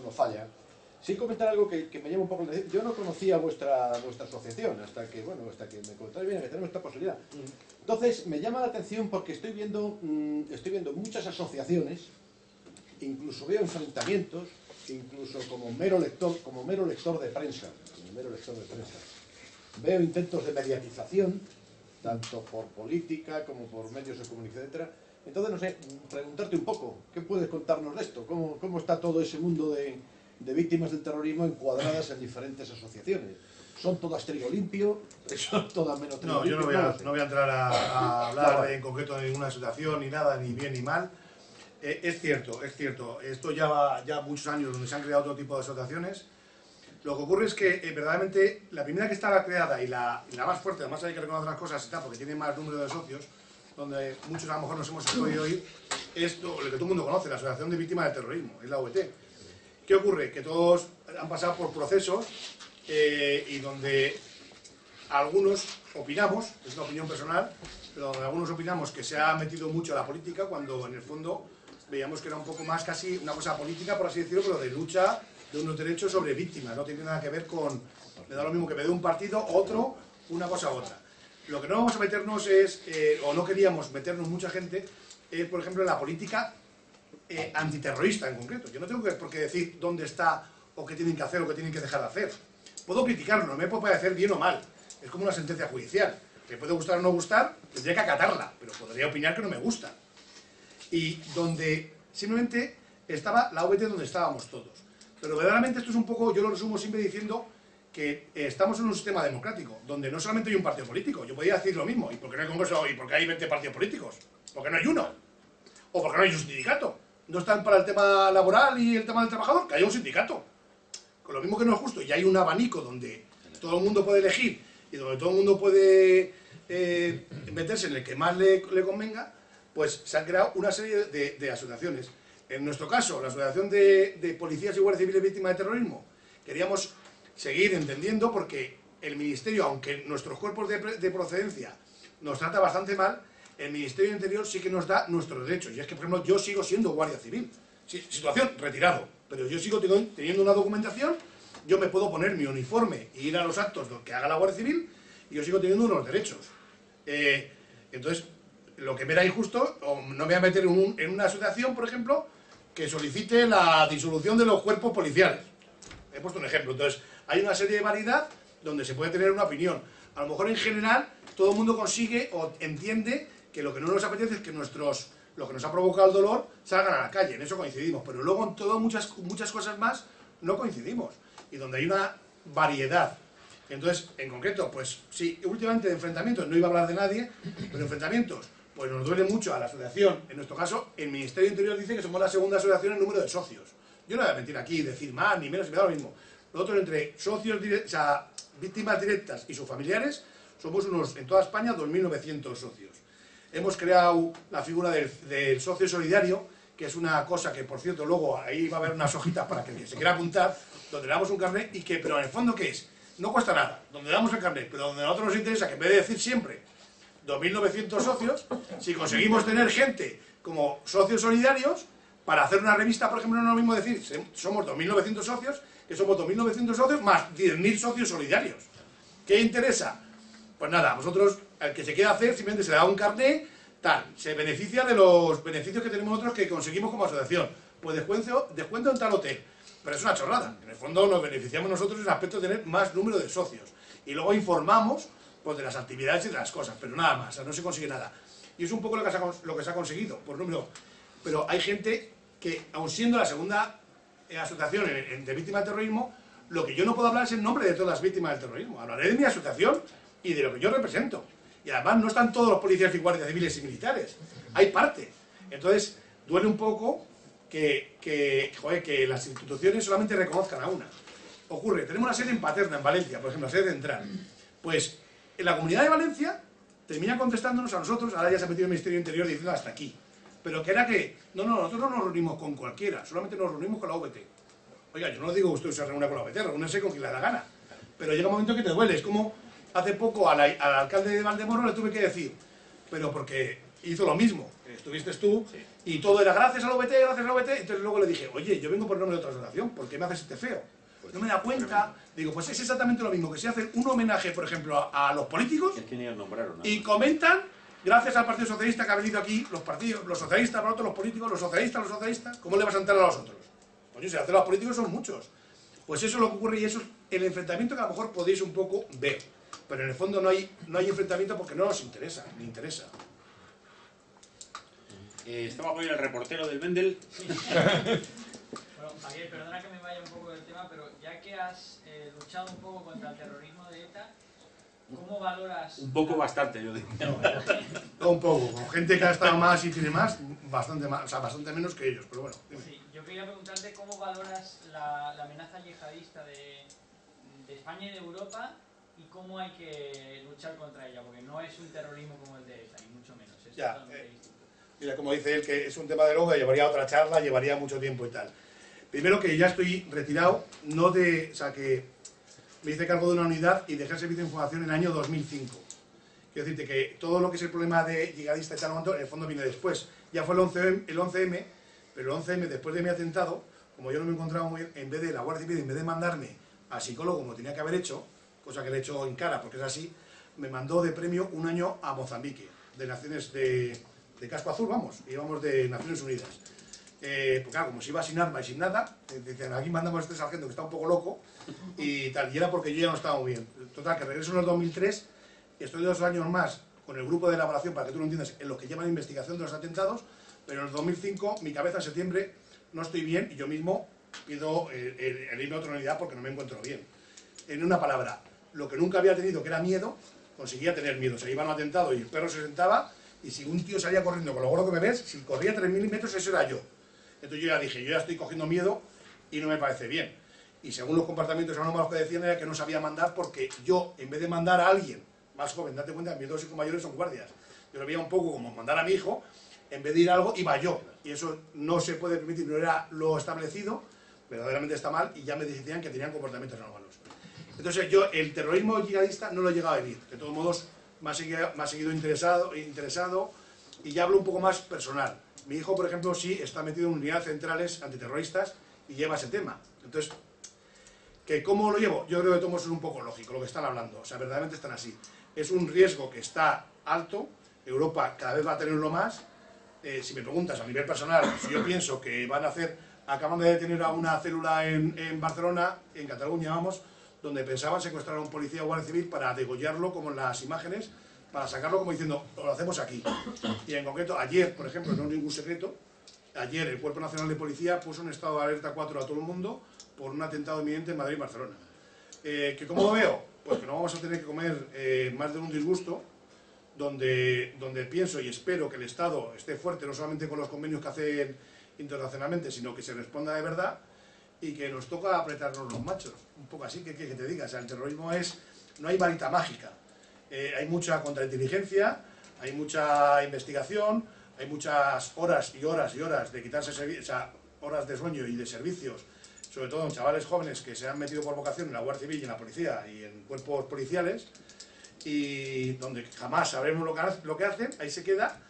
no falla, Sí comentar algo que me llama un poco la atención. Yo no conocía vuestra asociación hasta que me contáis bien que tenemos esta posibilidad. Entonces, me llama la atención porque estoy viendo muchas asociaciones, incluso veo enfrentamientos, incluso como mero lector de prensa. Veo intentos de mediatización, tanto por política como por medios de comunicación, etc. Entonces, no sé, preguntarte un poco, ¿qué puedes contarnos de esto? ¿Cómo está todo ese mundo de víctimas del terrorismo encuadradas en diferentes asociaciones? ¿Son todas trigo limpio? ¿Son todas menos trigo limpio? No, yo no voy a entrar a hablar en concreto de ninguna asociación, ni nada, ni bien ni mal. Es cierto. Esto ya muchos años donde se han creado otro tipo de asociaciones. Lo que ocurre es que verdaderamente la primera que estaba creada y la más fuerte, además hay que reconocer las cosas, está porque tiene más número de socios, donde muchos a lo mejor nos hemos podido oír, es lo que todo el mundo conoce, la Asociación de Víctimas del Terrorismo, es la OVT. ¿Qué ocurre? Que todos han pasado por procesos y donde algunos opinamos, es una opinión personal, pero donde algunos opinamos que se ha metido mucho a la política cuando en el fondo veíamos que era un poco más casi una cosa política, por así decirlo, pero de lucha de unos derechos sobre víctimas, no tiene nada que ver con, me da lo mismo que me dé un partido, otro, una cosa u otra. Lo que no vamos a meternos es, o no queríamos meternos mucha gente, es por ejemplo en la política antiterrorista en concreto. Yo no tengo por qué decir dónde está o qué tienen que hacer o qué tienen que dejar de hacer. Puedo criticarlo, no me puede parecer bien o mal, es como una sentencia judicial. Me puede gustar o no gustar, tendría que acatarla, pero podría opinar que no me gusta. Y donde simplemente estaba la OVT donde estábamos todos. Pero verdaderamente esto es un poco, yo lo resumo siempre diciendo que estamos en un sistema democrático, donde no solamente hay un partido político. Yo podría decir lo mismo, ¿y por qué no hay Congreso? ¿Y por qué hay 20 partidos políticos? ¿Por qué no hay uno? ¿O por qué no hay un sindicato? ¿No están para el tema laboral y el tema del trabajador? Que haya un sindicato. Con lo mismo que no es justo, y hay un abanico donde todo el mundo puede elegir y donde todo el mundo puede meterse en el que más le convenga, pues se han creado una serie de asociaciones. En nuestro caso, la Asociación de Policías y Guardias Civiles Víctimas de Terrorismo, queríamos seguir entendiendo porque el Ministerio, aunque nuestros cuerpos de procedencia nos trata bastante mal, el Ministerio de Interior sí que nos da nuestros derechos. Y es que, por ejemplo, yo sigo siendo guardia civil. Sí, situación, retirado. Pero yo sigo teniendo una documentación, yo me puedo poner mi uniforme e ir a los actos que haga la Guardia Civil y yo sigo teniendo unos derechos. Entonces, lo que me era injusto, o no me voy a meter en una asociación, por ejemplo, que solicite la disolución de los cuerpos policiales. He puesto un ejemplo. Entonces, hay una serie de variedad donde se puede tener una opinión. A lo mejor en general todo el mundo consigue o entiende que lo que no nos apetece es que lo que nos ha provocado el dolor salgan a la calle. En eso coincidimos. Pero luego en todo muchas cosas más no coincidimos. Y donde hay una variedad. Entonces, en concreto, pues sí, últimamente de enfrentamientos, no iba a hablar de nadie, pero enfrentamientos, pues nos duele mucho a la asociación. En nuestro caso, el Ministerio de Interior dice que somos la segunda asociación en número de socios. Yo no voy a mentir aquí y decir más ni menos, me da lo mismo. Nosotros entre socios, o sea, víctimas directas y sus familiares, somos en toda España 2.900 socios. Hemos creado la figura del socio solidario, que es una cosa que, por cierto, luego ahí va a haber unas hojitas para que se quiera apuntar, donde le damos un carnet y que, pero en el fondo, ¿qué es? No cuesta nada, donde damos el carnet, pero donde a nosotros nos interesa que en vez de decir siempre 2.900 socios, si conseguimos tener gente como socios solidarios, para hacer una revista, por ejemplo, no es lo mismo decir somos 2.900 socios, que somos 2.900 socios más 10.000 socios solidarios. ¿Qué interesa? Pues nada, a vosotros, al que se quiera hacer, simplemente se le da un carnet, tal, se beneficia de los beneficios que tenemos nosotros que conseguimos como asociación. Pues descuento en tal hotel. Pero es una chorrada. En el fondo nos beneficiamos nosotros en el aspecto de tener más número de socios. Y luego informamos pues, de las actividades y de las cosas, pero nada más, o sea, no se consigue nada. Y es un poco lo que se ha conseguido, por número. Pero hay gente que, aun siendo la segunda asociación de víctimas del terrorismo, lo que yo no puedo hablar es en nombre de todas las víctimas del terrorismo. Hablaré de mi asociación y de lo que yo represento. Y además no están todos los policías y guardias civiles y militares. Hay parte. Entonces, duele un poco que las instituciones solamente reconozcan a una. Ocurre, tenemos una sede en Paterna, en Valencia, por ejemplo, la sede central. Pues, en la Comunidad de Valencia, termina contestándonos a nosotros, ahora ya se ha metido el Ministerio del Interior diciendo hasta aquí. Pero que era que, nosotros no nos reunimos con cualquiera, solamente nos reunimos con la OVT. Oiga, yo no digo que usted se reúna con la OVT, reúnese con quien le da gana. Pero llega un momento que te duele, es como hace poco al alcalde de Valdemoro le tuve que decir, pero porque hizo lo mismo, estuviste tú, sí. Y todo era gracias a la OVT, entonces luego le dije, oye, yo vengo por el nombre de otra asociación, ¿por qué me haces este feo? no me da cuenta. Digo, pues es exactamente lo mismo, que si hacen un homenaje, por ejemplo, a los políticos y comentan, gracias al Partido Socialista que ha venido aquí, los socialistas, por otro, los políticos, los socialistas, ¿cómo le vas a entrar a los otros? Coño, si hacen los políticos son muchos. Pues eso es lo que ocurre y eso es el enfrentamiento que a lo mejor podéis un poco ver. Pero en el fondo no hay enfrentamiento porque no nos interesa, ni interesa. Estaba por ahí el reportero del Mendel. Sí. Bueno, Javier, perdona que me vaya un poco del tema, pero ya que has luchado un poco contra el terrorismo de ETA, ¿cómo valoras...? Un poco bastante, yo digo. Un poco, con gente que ha estado más y tiene más, bastante más, o sea, bastante menos que ellos, pero bueno. Sí, yo quería preguntarte cómo valoras la amenaza yihadista de España y de Europa y cómo hay que luchar contra ella, porque no es un terrorismo como el de ETA, ni mucho menos, es totalmente distinto. Mira, como dice él, que es un tema de luego, llevaría otra charla, llevaría mucho tiempo y tal. Primero que ya estoy retirado, o sea, que me hice cargo de una unidad y dejé el servicio de información en el año 2005. Quiero decirte que todo lo que es el problema de yihadista y tal, en el fondo viene después. Ya fue el 11M, pero el 11M, después de mi atentado, como yo no me encontraba muy bien, en vez de la Guardia Civil, en vez de mandarme al psicólogo como tenía que haber hecho, cosa que le he hecho en cara porque es así, me mandó de premio un año a Mozambique, de Naciones de casco azul, vamos, íbamos de Naciones Unidas. Pues claro, como si iba sin arma y sin nada, dicen, aquí mandamos a este sargento que está un poco loco y tal, y era porque yo ya no estaba muy bien. Total, que regreso en el 2003, estoy 2 años más con el grupo de elaboración, para que tú lo entiendas, en lo que llevan investigación de los atentados, pero en el 2005, mi cabeza en septiembre, no estoy bien y yo mismo pido el irme a otra unidad porque no me encuentro bien. En una palabra, lo que nunca había tenido, que era miedo, conseguía tener miedo. Se iba a un atentado y el perro se sentaba, y si un tío salía corriendo con lo gordo que me ves, si corría 3.000 metros, eso era yo. Entonces yo ya dije, yo ya estoy cogiendo miedo y no me parece bien. Y según los comportamientos anómalos que decían era que no sabía mandar porque yo, en vez de mandar a alguien más joven, date cuenta, mis 2 hijos mayores son guardias. Yo lo veía un poco como mandar a mi hijo, en vez de ir a algo, iba yo. Y eso no se puede permitir, no era lo establecido, verdaderamente está mal, y ya me decían que tenían comportamientos anómalos. Entonces yo el terrorismo yihadista no lo he llegado a vivir. De todos modos, me ha seguido interesado, y ya hablo un poco más personal. Mi hijo, por ejemplo, sí está metido en unidades centrales antiterroristas y lleva ese tema. Entonces, ¿que cómo lo llevo? Yo creo que todo es un poco lógico lo que están hablando. O sea, verdaderamente están así. Es un riesgo que está alto. Europa cada vez va a tenerlo más. Si me preguntas a nivel personal, si yo pienso que van a hacer... Acaban de detener a una célula en Barcelona, en Cataluña, vamos, donde pensaban secuestrar a un policía o guardia civil para degollarlo, como en las imágenes, para sacarlo como diciendo, lo hacemos aquí. Y en concreto, ayer, por ejemplo, no es ningún secreto, ayer el Cuerpo Nacional de Policía puso un estado de alerta 4 a todo el mundo por un atentado inminente en Madrid y Barcelona. ¿Que cómo lo veo? Pues que no vamos a tener que comer más de un disgusto, donde pienso y espero que el Estado esté fuerte, no solamente con los convenios que hacen internacionalmente, sino que se responda de verdad, y que nos toca apretarnos los machos. Un poco así, que te diga, o sea, el terrorismo es... No hay varita mágica. Hay mucha contrainteligencia, hay mucha investigación, hay muchas horas y horas y horas de quitarse horas de sueño y de servicios, sobre todo en chavales jóvenes que se han metido por vocación en la Guardia Civil y en la policía y en cuerpos policiales, y donde jamás sabremos lo que hacen, ahí se queda,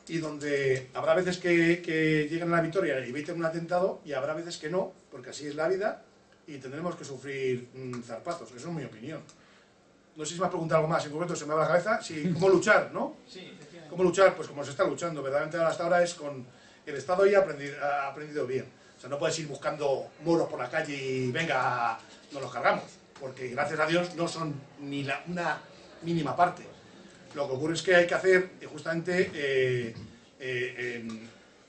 y donde habrá veces que lleguen a la victoria y eviten un atentado, y habrá veces que no, porque así es la vida, y tendremos que sufrir zarpazos. Eso es mi opinión. No sé si me has preguntado algo más, en concreto se me va la cabeza. Sí, ¿cómo luchar, no? Sí, efectivamente. ¿Cómo luchar? Pues como se está luchando, verdaderamente hasta ahora es con... El Estado ya ha aprendido bien. O sea, no puedes ir buscando moros por la calle y venga, nos los cargamos, porque gracias a Dios no son ni una mínima parte. Lo que ocurre es que hay que hacer, justamente,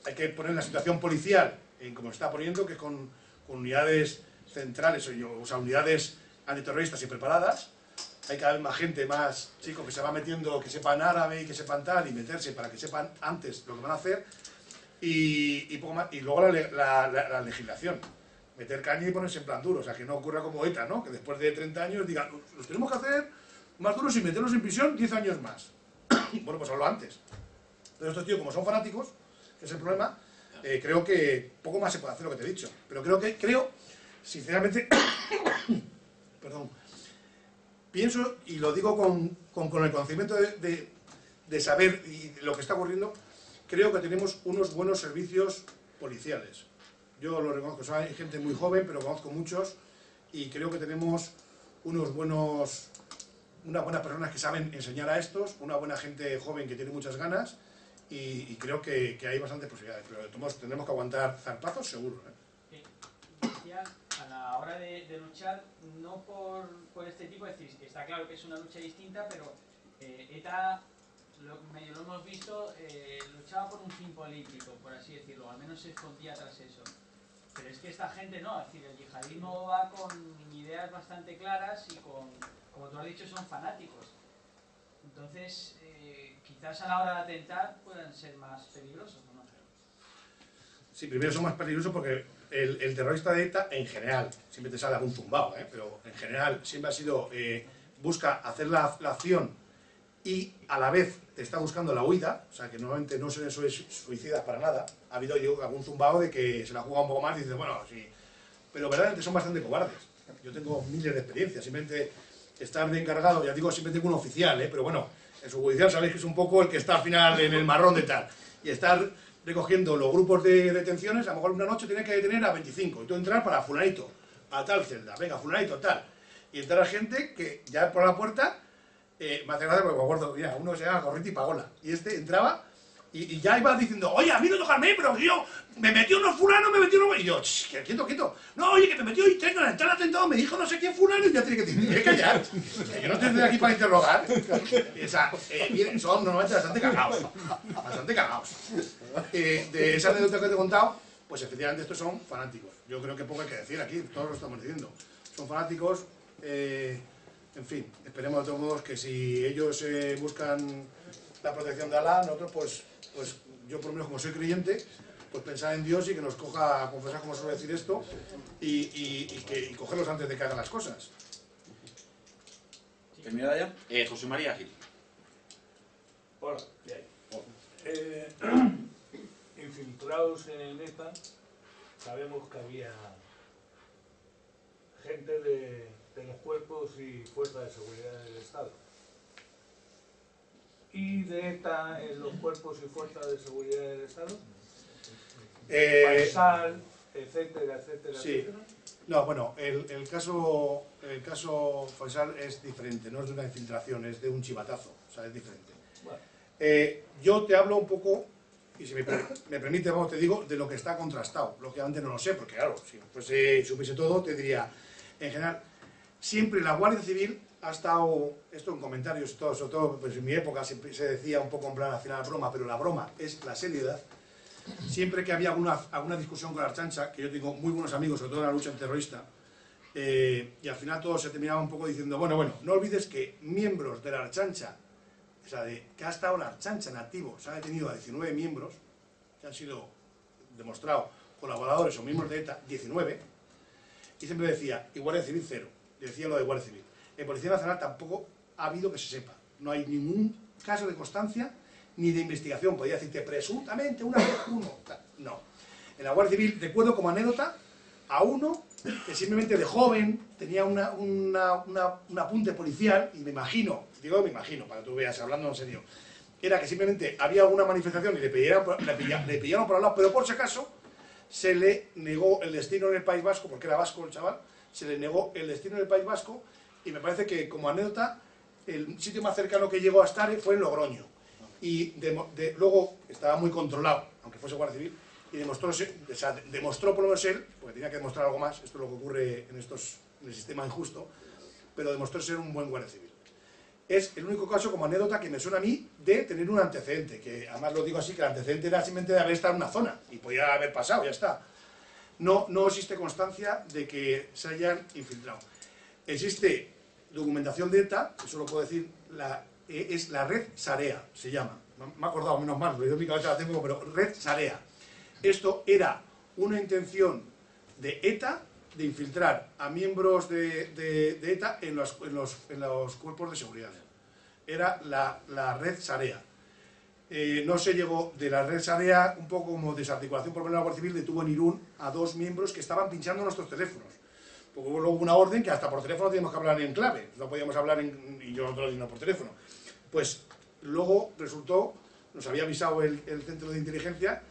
hay que poner la situación policial, como se está poniendo, que es con unidades centrales, o sea, unidades antiterroristas y preparadas. Hay cada vez más gente, más chicos que se va metiendo, que sepan árabe y que sepan tal, y meterse para que sepan antes lo que van a hacer, y poco más. Y luego la legislación, meter caña y ponerse en plan duro, o sea, que no ocurra como ETA, ¿no? Que después de 30 años digan, los tenemos que hacer más duros y meterlos en prisión 10 años más. Bueno, pues hablo antes. Pero estos tíos, como son fanáticos, que es el problema, creo que poco más se puede hacer lo que te he dicho. Pero creo sinceramente, perdón, pienso, y lo digo con el conocimiento de saber y de lo que está ocurriendo, creo que tenemos unos buenos servicios policiales. Yo lo reconozco, hay gente muy joven, pero conozco muchos y creo que tenemos unas buenas personas que saben enseñar a estos, una buena gente joven que tiene muchas ganas y creo que hay bastantes posibilidades, pero de todos modos tendremos que aguantar zarpazos seguro, ¿eh? Decías, a la hora de luchar, no por este tipo, es decir, está claro que es una lucha distinta, pero ETA, medio lo hemos visto, luchaba por un fin político, por así decirlo, al menos se escondía tras eso. Pero es que esta gente no, es decir, el yihadismo va con ideas bastante claras y como tú has dicho, son fanáticos. Entonces, quizás a la hora de atentar puedan ser más peligrosos, ¿no? Sí, primero son más peligrosos porque el terrorista de ETA, en general, siempre te sale algún zumbao, pero en general siempre ha sido, busca hacer la acción y a la vez te está buscando la huida, o sea que normalmente no son suicidas para nada. Ha habido algún zumbao de que se la juega un poco más y dice, bueno, sí, pero verdaderamente son bastante cobardes. Yo tengo miles de experiencias, simplemente estar de encargado, ya digo, siempre tengo un oficial, pero bueno, en su judicial sabéis que es un poco el que está al final en el marrón de tal, y estar recogiendo los grupos de detenciones, a lo mejor una noche tiene que detener a 25, y tú entrar para fulanito, a tal celda, venga, fulanito, tal, y entrar a gente que ya por la puerta, me hace gracia porque me acuerdo, mira, uno se llama Gorriti Pagola, y este entraba y ya iba diciendo, oye, a mí no tocarme, pero yo, me metió unos fulanos, y yo, quieto, no, oye, que me metió y tengo en el atentado, me dijo no sé quién fulano, y ya tiene que decir, ¿quieres callar? Que yo no estoy aquí para interrogar. O sea, miren, son normalmente bastante cagados. De esa anécdota que te he contado, pues efectivamente estos son fanáticos. Yo creo que poco hay que decir aquí, todos lo estamos diciendo. Son fanáticos, en fin, esperemos de todos modos que si ellos buscan la protección de Alá, nosotros pues yo por lo menos como soy creyente, pues pensar en Dios y que nos coja a confesar, como suelo decir esto, y cogerlos antes de que hagan las cosas. ¿Terminada ya? José María Gil. Hola, ¿qué hay? Infiltrados en ETA, sabemos que había gente de los cuerpos y fuerzas de seguridad del Estado. ¿Y de ETA en los cuerpos y fuerzas de seguridad del Estado? Faisal, etcétera, etcétera, Sí. etcétera. No, bueno, el caso Faisal es diferente, no es de una infiltración, es de un chivatazo, o sea, es diferente. Bueno. Yo te hablo un poco, y si me permite, vamos, te digo, de lo que está contrastado. Lógicamente no lo sé, porque claro, si supiese todo, te diría, en general, siempre la Guardia Civil ha estado, esto en comentarios, sobre todo pues en mi época se decía un poco en plan al final broma, pero la broma es la seriedad. Siempre que había alguna discusión con la Archancha, que yo tengo muy buenos amigos, sobre todo en la lucha antiterrorista, y al final todo se terminaba un poco diciendo, bueno, no olvides que miembros de la Archancha, o sea, que ha estado la Archancha en activo, se ha detenido a 19 miembros, que han sido demostrados colaboradores o miembros de ETA, 19, y siempre decía, y Guardia Civil 0, decía lo de Guardia Civil. En Policía Nacional tampoco ha habido que se sepa, no hay ningún caso de constancia ni de investigación, podría decirte presuntamente una vez uno, no. En la Guardia Civil recuerdo como anécdota a uno que simplemente de joven tenía un apunte policial y me imagino, para que tú veas, hablando en serio, era que simplemente había alguna manifestación y le pillaron por al lado, pero por si acaso se le negó el destino en el País Vasco, porque era vasco el chaval, se le negó el destino en el País Vasco y me parece que como anécdota el sitio más cercano que llegó a estar fue en Logroño. Y luego estaba muy controlado, aunque fuese Guardia Civil, y demostró por lo menos él, porque tenía que demostrar algo más, esto es lo que ocurre en el sistema injusto, pero demostró ser un buen Guardia Civil. Es el único caso como anécdota que me suena a mí de tener un antecedente, que además lo digo así, que el antecedente era simplemente de haber estado en una zona, y podía haber pasado, ya está. No existe constancia de que se hayan infiltrado. Existe documentación de ETA, eso lo puedo decir, es la red Sarea, se llama. Me he acordado, menos mal, porque yo en mi cabeza la tengo, pero red Sarea. Esto era una intención de ETA de infiltrar a miembros de ETA en los cuerpos de seguridad. Era la red Sarea. No se llegó de la red Sarea, un poco como desarticulación por parte de la Guardia Civil, detuvo en Irún a 2 miembros que estaban pinchando nuestros teléfonos. Porque hubo luego una orden que hasta por teléfono teníamos que hablar en clave, no podíamos hablar y yo no lo por teléfono. Pues luego resultó, nos había avisado el centro de inteligencia,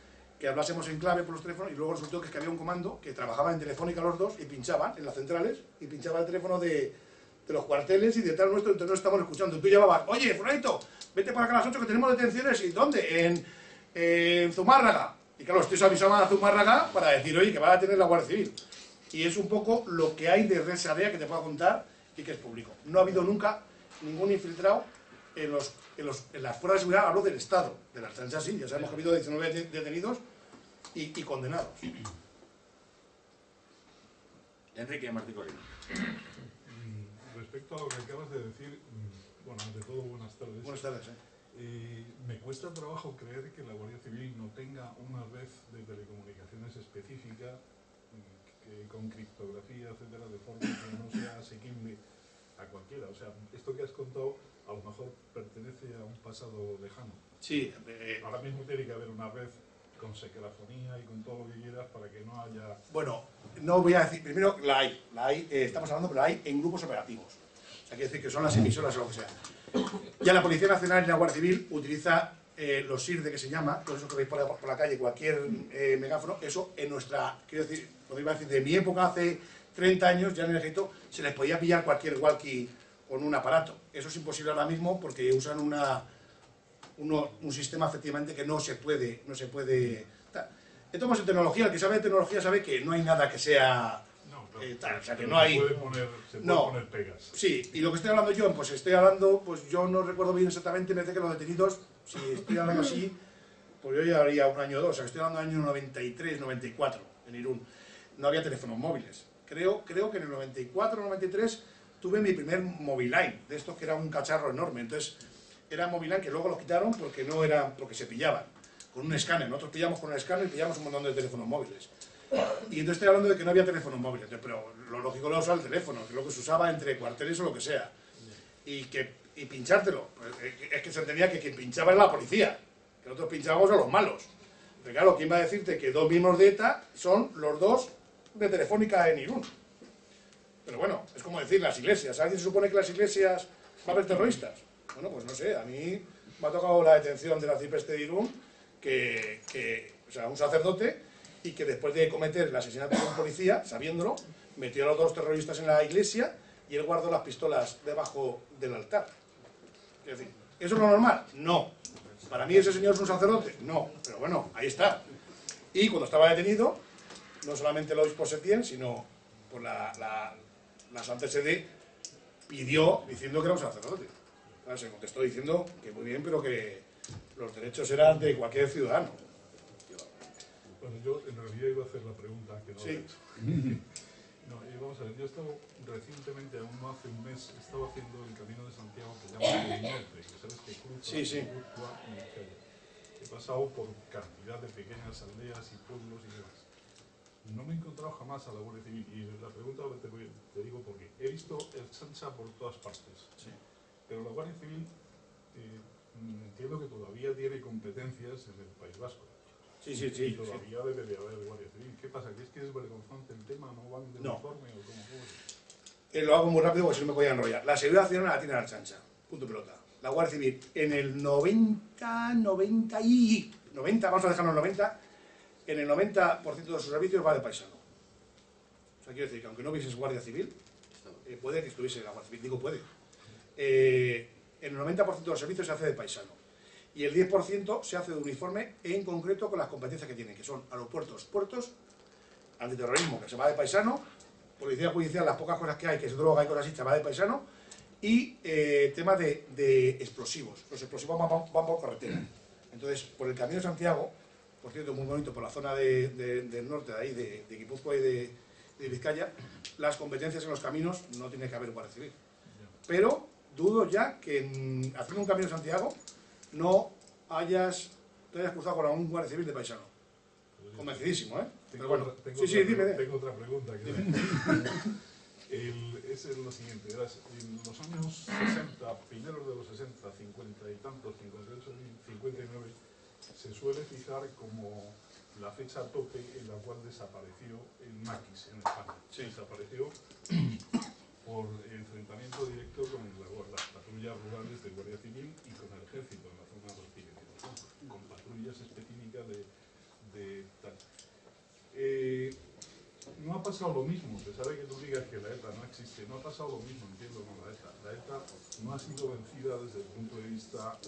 que hablásemos en clave por los teléfonos y luego resultó que había un comando que trabajaba en Telefónica los dos y pinchaban en las centrales y pinchaba el teléfono de los cuarteles y de tal nuestro, entonces no estamos escuchando. Tú llamabas, oye, fulanito, vete para acá a las 8 que tenemos detenciones. ¿Y dónde? En Zumárraga. Y claro, estoy avisando a Zumárraga para decir, oye, que va a tener la Guardia Civil. Y es un poco lo que hay de red Sarea que te puedo contar y que es público. No ha habido nunca ningún infiltrado en las fuerzas de seguridad, hablo del Estado, de la Archancha sí, ya sabemos que ha habido 19 detenidos y condenados. Enrique Martí Corino. Respecto a lo que acabas de decir, bueno, ante todo, buenas tardes. Buenas tardes. Me cuesta trabajo creer que la Guardia Civil no tenga una red de telecomunicaciones específica con criptografía, etcétera, de forma que no sea asequible a cualquiera. O sea, esto que has contado a lo mejor pertenece a un pasado lejano. Sí. Ahora mismo tiene que haber una red con secrafonía y con todo lo que quieras para que no haya... Bueno, no voy a decir, primero la hay, estamos hablando, pero la hay en grupos operativos. O sea, quiere decir que son las emisoras o lo que sea. Ya la Policía Nacional y la Guardia Civil utiliza los SIRDE, que se llama, todo eso que veis por la calle, cualquier megáfono, eso en nuestra, quiero decir, podría decir, de mi época, hace 30 años, ya en el ejército, se les podía pillar cualquier walkie con un aparato. Eso es imposible ahora mismo porque usan un sistema efectivamente que no se puede. Entonces, en tecnología, el que sabe de tecnología sabe que no hay nada que sea tal, o sea, que no hay... Se puede poner pegas. Sí, y lo que estoy hablando yo, pues yo no recuerdo bien exactamente, me parece que los detenidos, si estoy hablando así, pues yo ya haría un año o dos, o sea, estoy hablando del año 93, 94, en Irún. No había teléfonos móviles. Creo que en el 94, 93 tuve mi primer Moviline, de estos que era un cacharro enorme, entonces era Moviline que luego los quitaron porque se pillaban con un escáner. Nosotros pillamos con un escáner y pillamos un montón de teléfonos móviles. Y entonces estoy hablando de que no había teléfonos móviles, pero lo lógico era usar el teléfono, que es lo que se usaba entre cuarteles o lo que sea. Y pinchártelo. Pues, es que se entendía que quien pinchaba era la policía, que nosotros pinchábamos a los malos. Pero claro, ¿quién va a decirte que dos miembros de ETA son los dos de Telefónica en Irún? Pero bueno, es como decir las iglesias. ¿Alguien se supone que las iglesias va a haber terroristas? Bueno, pues no sé, a mí me ha tocado la detención del arcipreste de Irún, o sea, un sacerdote, y que después de cometer el asesinato de un policía, sabiéndolo, metió a los dos terroristas en la iglesia y él guardó las pistolas debajo del altar. Es decir, ¿eso es lo normal? No. ¿Para mí ese señor es un sacerdote? No. Pero bueno, ahí está. Y cuando estaba detenido, no solamente el obispo Setién, sino pues la Santa Sede pidió diciendo que era un sacerdote. Claro, se contestó diciendo que muy bien, pero que los derechos eran de cualquier ciudadano. Bueno, yo en realidad iba a hacer la pregunta que no Sí. he hecho. No, vamos a ver, yo he estado recientemente, aún no hace un mes, estaba haciendo el Camino de Santiago que llama el norte, que sabes que cruza Guipúzcoa y Vizcaya. He pasado por cantidad de pequeñas aldeas y pueblos y demás. No me he encontrado jamás a la Guardia Civil y la pregunta te digo por qué. He visto el Sancha por todas partes, pero la Guardia Civil entiendo que todavía tiene competencias en el País Vasco. Sí. Todavía debe de haber Guardia Civil. ¿Qué pasa? ¿Que es vergonzante el tema? ¿No van de uniforme o cómo fue? Lo hago muy rápido porque si no me voy a enrollar. La seguridad ciudadana la tiene la Archancha. Punto pelota. La Guardia Civil en el 90, vamos a dejarlo en 90, en el 90% de sus servicios va de paisano. O sea, quiero decir que aunque no hubiese Guardia Civil, puede que estuviese la Guardia Civil, digo puede. En el 90% de los servicios se hace de paisano. Y el 10% se hace de uniforme en concreto con las competencias que tienen, que son aeropuertos, puertos, antiterrorismo, que se va de paisano, policía judicial, las pocas cosas que hay, que es droga y cosas así, se va de paisano, y tema de explosivos. Los explosivos van por carretera. Entonces, por el Camino de Santiago, por cierto, muy bonito, por la zona del norte de ahí, de Guipúzcoa y de Vizcaya, las competencias en los caminos no tiene que haber Guardia Civil. Pero dudo ya que haciendo un Camino de Santiago no te hayas cruzado con algún Guardia Civil de paisano. Convencidísimo, ¿eh? Pero bueno, dime. Tengo otra pregunta. Es lo siguiente, en los años 60, primeros de los 60, 50 y tantos, 58 y 59, se suele fijar como la fecha tope en la cual desapareció el maquis en España. Sí. Desapareció por enfrentamiento directo con las patrullas rurales de Guardia Civil y con el ejército en la zona de los Pirineos, con patrullas específicas de de tal. No ha pasado lo mismo, a pesar de que tú digas que la ETA no existe, no ha pasado lo mismo, entiendo, con la ETA. La ETA no ha sido vencida desde el punto de vista,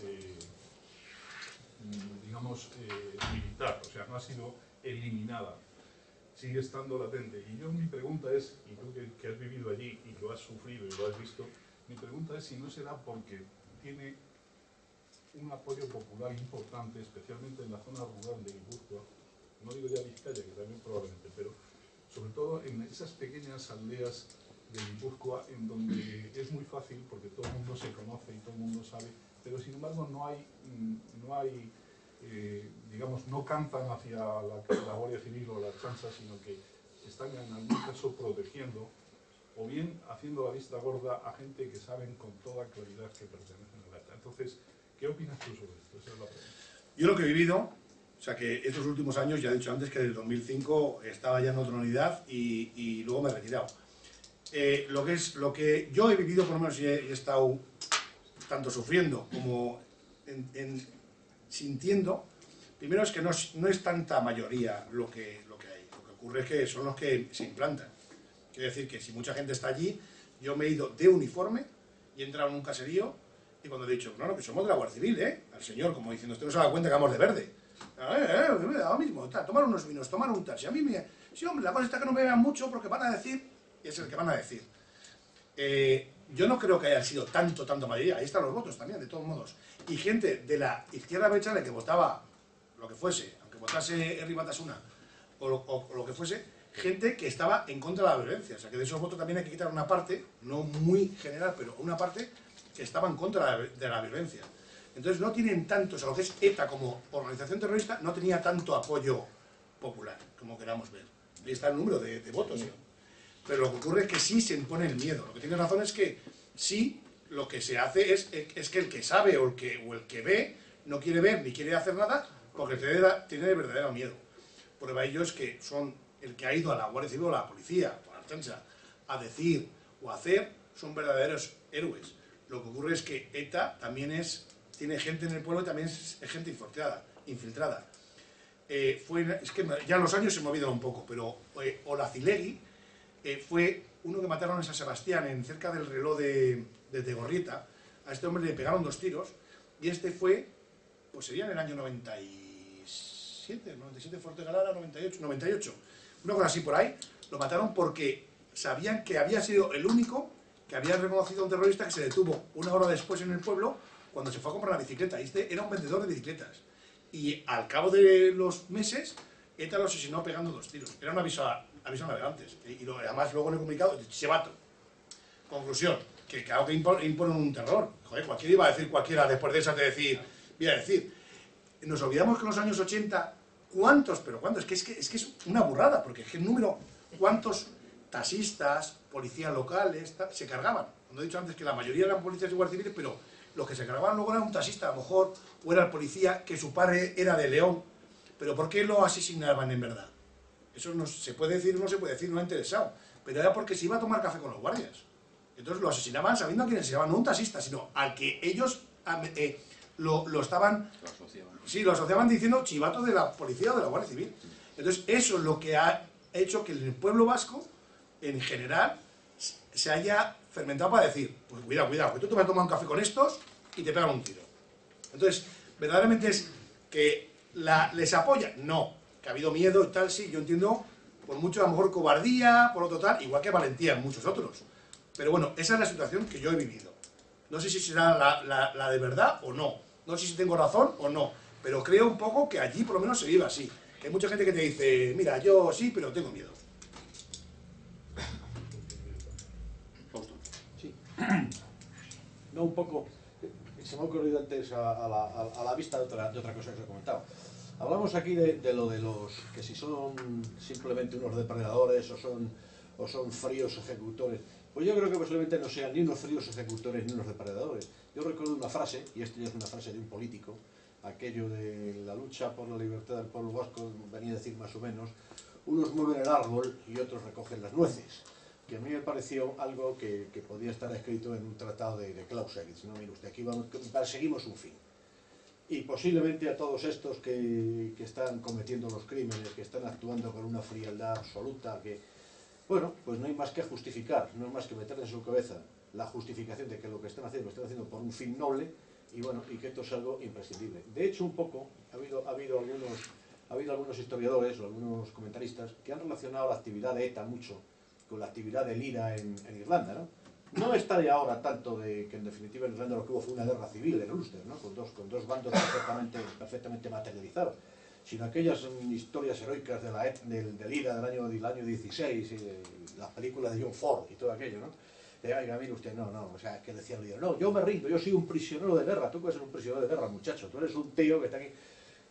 digamos, militar, o sea, no ha sido eliminada, sigue estando latente. Y yo mi pregunta es, y tú que has vivido allí y lo has sufrido y lo has visto, mi pregunta es si no será porque tiene un apoyo popular importante, especialmente en la zona rural de Guipúzcoa, no digo ya Vizcaya, que también probablemente, pero sobre todo en esas pequeñas aldeas de Guipúzcoa, en donde es muy fácil, porque todo el mundo se conoce y todo el mundo sabe, pero sin embargo no hay digamos, no cantan hacia la Guardia Civil o la Ertzaintza, sino que están en algún caso protegiendo, o bien haciendo la vista gorda a gente que saben con toda claridad que pertenecen a la ETA. Entonces, ¿qué opinas tú sobre esto? Esa es la pregunta. Yo lo que he vivido, o sea que estos últimos años, ya he dicho antes que desde 2005 estaba ya en otra unidad y luego me he retirado. Lo que yo he vivido, por lo menos, y he estado tanto sufriendo como sintiendo, primero es que no es tanta mayoría lo que hay. Lo que ocurre es que son los que se implantan. Quiere decir que si mucha gente está allí, yo me he ido de uniforme y he entrado en un caserío y cuando he dicho, no, que somos de la Guardia Civil, al señor, como diciendo, usted no se da cuenta que vamos de verde. Me da lo mismo, tomar unos vinos, tomar un taxi. A mí sí, hombre, la cosa está que no me vean mucho porque van a decir, y es el que van a decir. Yo no creo que haya sido tanto mayoría, ahí están los votos también, de todos modos. Y gente de la izquierda abertzale que votaba lo que fuese, aunque votase Herri Batasuna o lo que fuese, gente que estaba en contra de la violencia. O sea que de esos votos también hay que quitar una parte, no muy general, pero una parte que estaba en contra de la violencia. Entonces no tienen tanto, o sea, lo que es ETA como organización terrorista no tenía tanto apoyo popular, como queramos ver. Ahí está el número de votos. ¿Sí? Pero lo que ocurre es que sí se impone el miedo. Lo que tiene razón es que sí, lo que se hace es que el que sabe o el que ve no quiere ver ni quiere hacer nada porque tiene verdadero miedo. Prueba de ello es que son el que ha ido a la Guardia Civil o a la policía o a la Ertzaintza a decir o a hacer, son verdaderos héroes. Lo que ocurre es que ETA también tiene gente en el pueblo y también es gente infiltrada. Es que ya los años se me olvidan un poco, pero Olacilegui fue uno que mataron en San Sebastián, cerca del reloj de Tegorrieta. A este hombre le pegaron 2 tiros y este fue, pues sería en el año 97 Fuerte Galera, 98, una cosa así por ahí. Lo mataron porque sabían que había sido el único que había reconocido a un terrorista que se detuvo una hora después en el pueblo cuando se fue a comprar la bicicleta. Y este era un vendedor de bicicletas. Y al cabo de los meses, ETA lo asesinó pegando 2 tiros. Era un aviso navegantes. Y además luego en el comunicado, Chivato. Conclusión, que claro que imponen un terror. Joder, cualquiera iba a decir cualquiera después de esa de decir, voy a decir. Nos olvidamos que en los años 80, ¿cuántos? Es que es una burrada, porque es que el número, ¿cuántos taxistas, policías locales, se cargaban? Cuando he dicho antes que la mayoría eran policías y guardias civiles, pero los que se cargaban luego era un taxista, a lo mejor, o era el policía, que su padre era de León. Pero ¿por qué lo asesinaban en verdad? Eso no se puede decir o no se puede decir, no ha interesado. Pero era porque se iba a tomar café con los guardias. Entonces lo asesinaban sabiendo a quién asesinaban, no un taxista, sino al que ellos lo estaban... Lo asociaban. Sí, lo asociaban diciendo chivato de la policía o de la Guardia Civil. Entonces eso es lo que ha hecho que el pueblo vasco, en general, se haya fermentado para decir, pues cuidado, que tú te vas a tomar un café con estos y te pegan un tiro. Entonces, verdaderamente es que les apoya, no, que ha habido miedo y tal, sí, yo entiendo, por mucho a lo mejor cobardía, por otro tal, igual que valentía en muchos otros. Pero bueno, esa es la situación que yo he vivido. No sé si será la de verdad o no, no sé si tengo razón o no, pero creo un poco que allí por lo menos se vive así. Que hay mucha gente que te dice, mira, yo sí, pero tengo miedo. Sí. No, un poco, se me ha ocurrido antes a la vista de otra cosa que os he comentado. Hablamos aquí de lo de los que si son simplemente unos depredadores o son fríos ejecutores. Pues yo creo que posiblemente no sean ni unos fríos ejecutores ni unos depredadores. Yo recuerdo una frase, y esto ya es una frase de un político, aquello de la lucha por la libertad del pueblo vasco, venía a decir más o menos, unos mueven el árbol y otros recogen las nueces. Que a mí me pareció algo que podía estar escrito en un tratado de Clausewitz. No, mire usted, aquí perseguimos un fin. y posiblemente a todos estos que están cometiendo los crímenes, que están actuando con una frialdad absoluta, que, bueno, pues no hay más que justificar, no hay más que meter en su cabeza la justificación de que lo están haciendo por un fin noble, y bueno, y que esto es algo imprescindible. De hecho, un poco, ha habido algunos historiadores o algunos comentaristas que han relacionado la actividad de ETA mucho con la actividad del IRA en Irlanda, ¿no? No está de ahora tanto de que en definitiva en Irlanda lo que hubo fue una guerra civil en Ulster, ¿no? con dos bandos perfectamente materializados, sino aquellas historias heroicas del IRA del año 16, y las películas de John Ford y todo aquello, ¿no? Oiga, mire usted, no, o sea, que decía el líder, no, yo me rindo, yo soy un prisionero de guerra. Tú puedes ser un prisionero de guerra, muchacho, tú eres un tío que está aquí,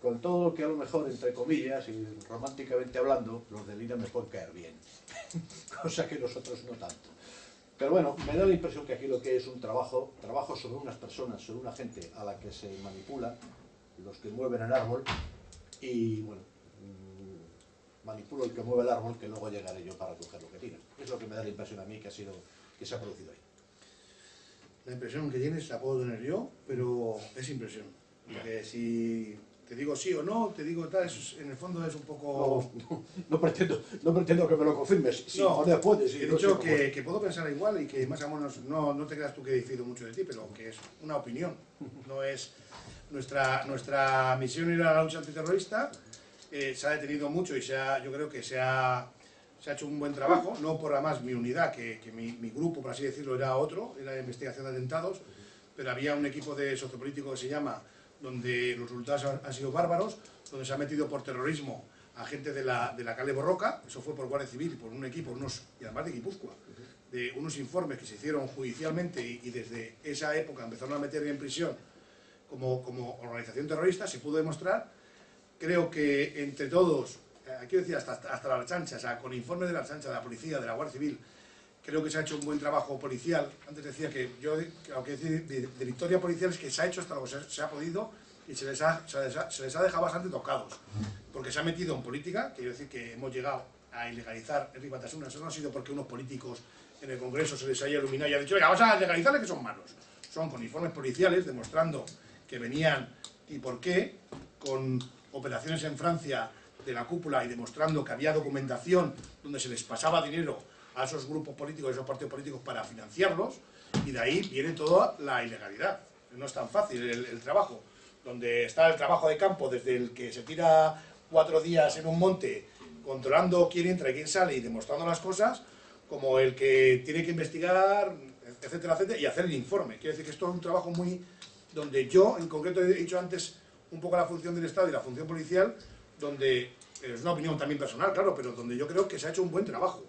con todo lo que a lo mejor, entre comillas, y románticamente hablando, los del IRA me pueden caer bien, cosa que nosotros no tanto. Pero bueno, me da la impresión que aquí lo que es un trabajo sobre unas personas, sobre una gente a la que se manipula, los que mueven el árbol, y bueno, manipulo el que mueve el árbol, que luego llegaré yo para coger lo que tira. Es lo que me da la impresión a mí que se ha producido ahí. La impresión que tienes la puedo tener yo, pero es impresión. Porque si te digo sí o no, te digo tal, en el fondo es un poco... No pretendo que me lo confirmes. Sí, no, puedes. He dicho que puedo pensar igual y que más o menos, no te creas tú que decido mucho de ti, pero que es una opinión. No es nuestra misión ir a la lucha antiterrorista. Se ha detenido mucho y yo creo que se ha hecho un buen trabajo, no por además mi unidad, que mi grupo, por así decirlo, era otro, era de investigación de atentados, pero había un equipo de sociopolítico que se llama, donde los resultados han sido bárbaros, donde se ha metido por terrorismo a gente de la calle Borroca, eso fue por Guardia Civil y por un equipo, y además de Guipúzcoa, de unos informes que se hicieron judicialmente y desde esa época empezaron a meter en prisión como organización terrorista. Se pudo demostrar, creo que entre todos, quiero decir hasta la chancha, o sea, con informes de la chancha, de la policía, de la Guardia Civil, creo que se ha hecho un buen trabajo policial. Antes decía que yo, aunque decir de victoria policial, es que se ha hecho hasta lo que se ha podido y se les ha dejado bastante tocados, porque se ha metido en política. Quiero decir que hemos llegado a ilegalizar Enric Batasuna. Eso no ha sido porque unos políticos en el Congreso se les haya iluminado y ha dicho, venga, vamos a legalizarles que son malos. Son con informes policiales demostrando que venían y por qué, con operaciones en Francia de la cúpula y demostrando que había documentación donde se les pasaba dinero a esos grupos políticos, a esos partidos políticos para financiarlos, y de ahí viene toda la ilegalidad. No es tan fácil el trabajo, donde está el trabajo de campo, desde el que se tira 4 días en un monte controlando quién entra y quién sale y demostrando las cosas, como el que tiene que investigar, etcétera, etcétera, y hacer el informe. Quiero decir que esto es un trabajo muy... donde yo, en concreto, he dicho antes un poco la función del Estado y la función policial, donde, es una opinión también personal, claro, pero donde yo creo que se ha hecho un buen trabajo.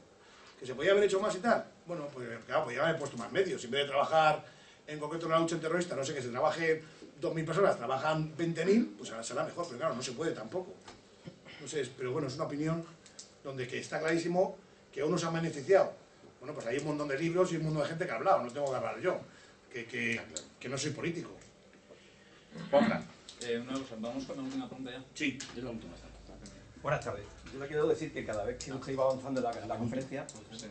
¿Que se podía haber hecho más y tal? Bueno, pues claro, podía haber puesto más medios. En vez de trabajar en concreto en la lucha terrorista, no sé, que se trabaje 2.000 personas, trabajan 20.000, pues será mejor, pero claro, no se puede tampoco. No sé, pero bueno, es una opinión donde que está clarísimo que unos se han beneficiado. Bueno, pues hay un montón de libros y un montón de gente que ha hablado, no tengo que hablar yo, que no soy político. Juanfran, una cosa, ¿vamos con la última pregunta ya? Sí, Es la última. Buenas tardes. Yo le quiero decir que cada vez que usted iba avanzando en la conferencia, Sí.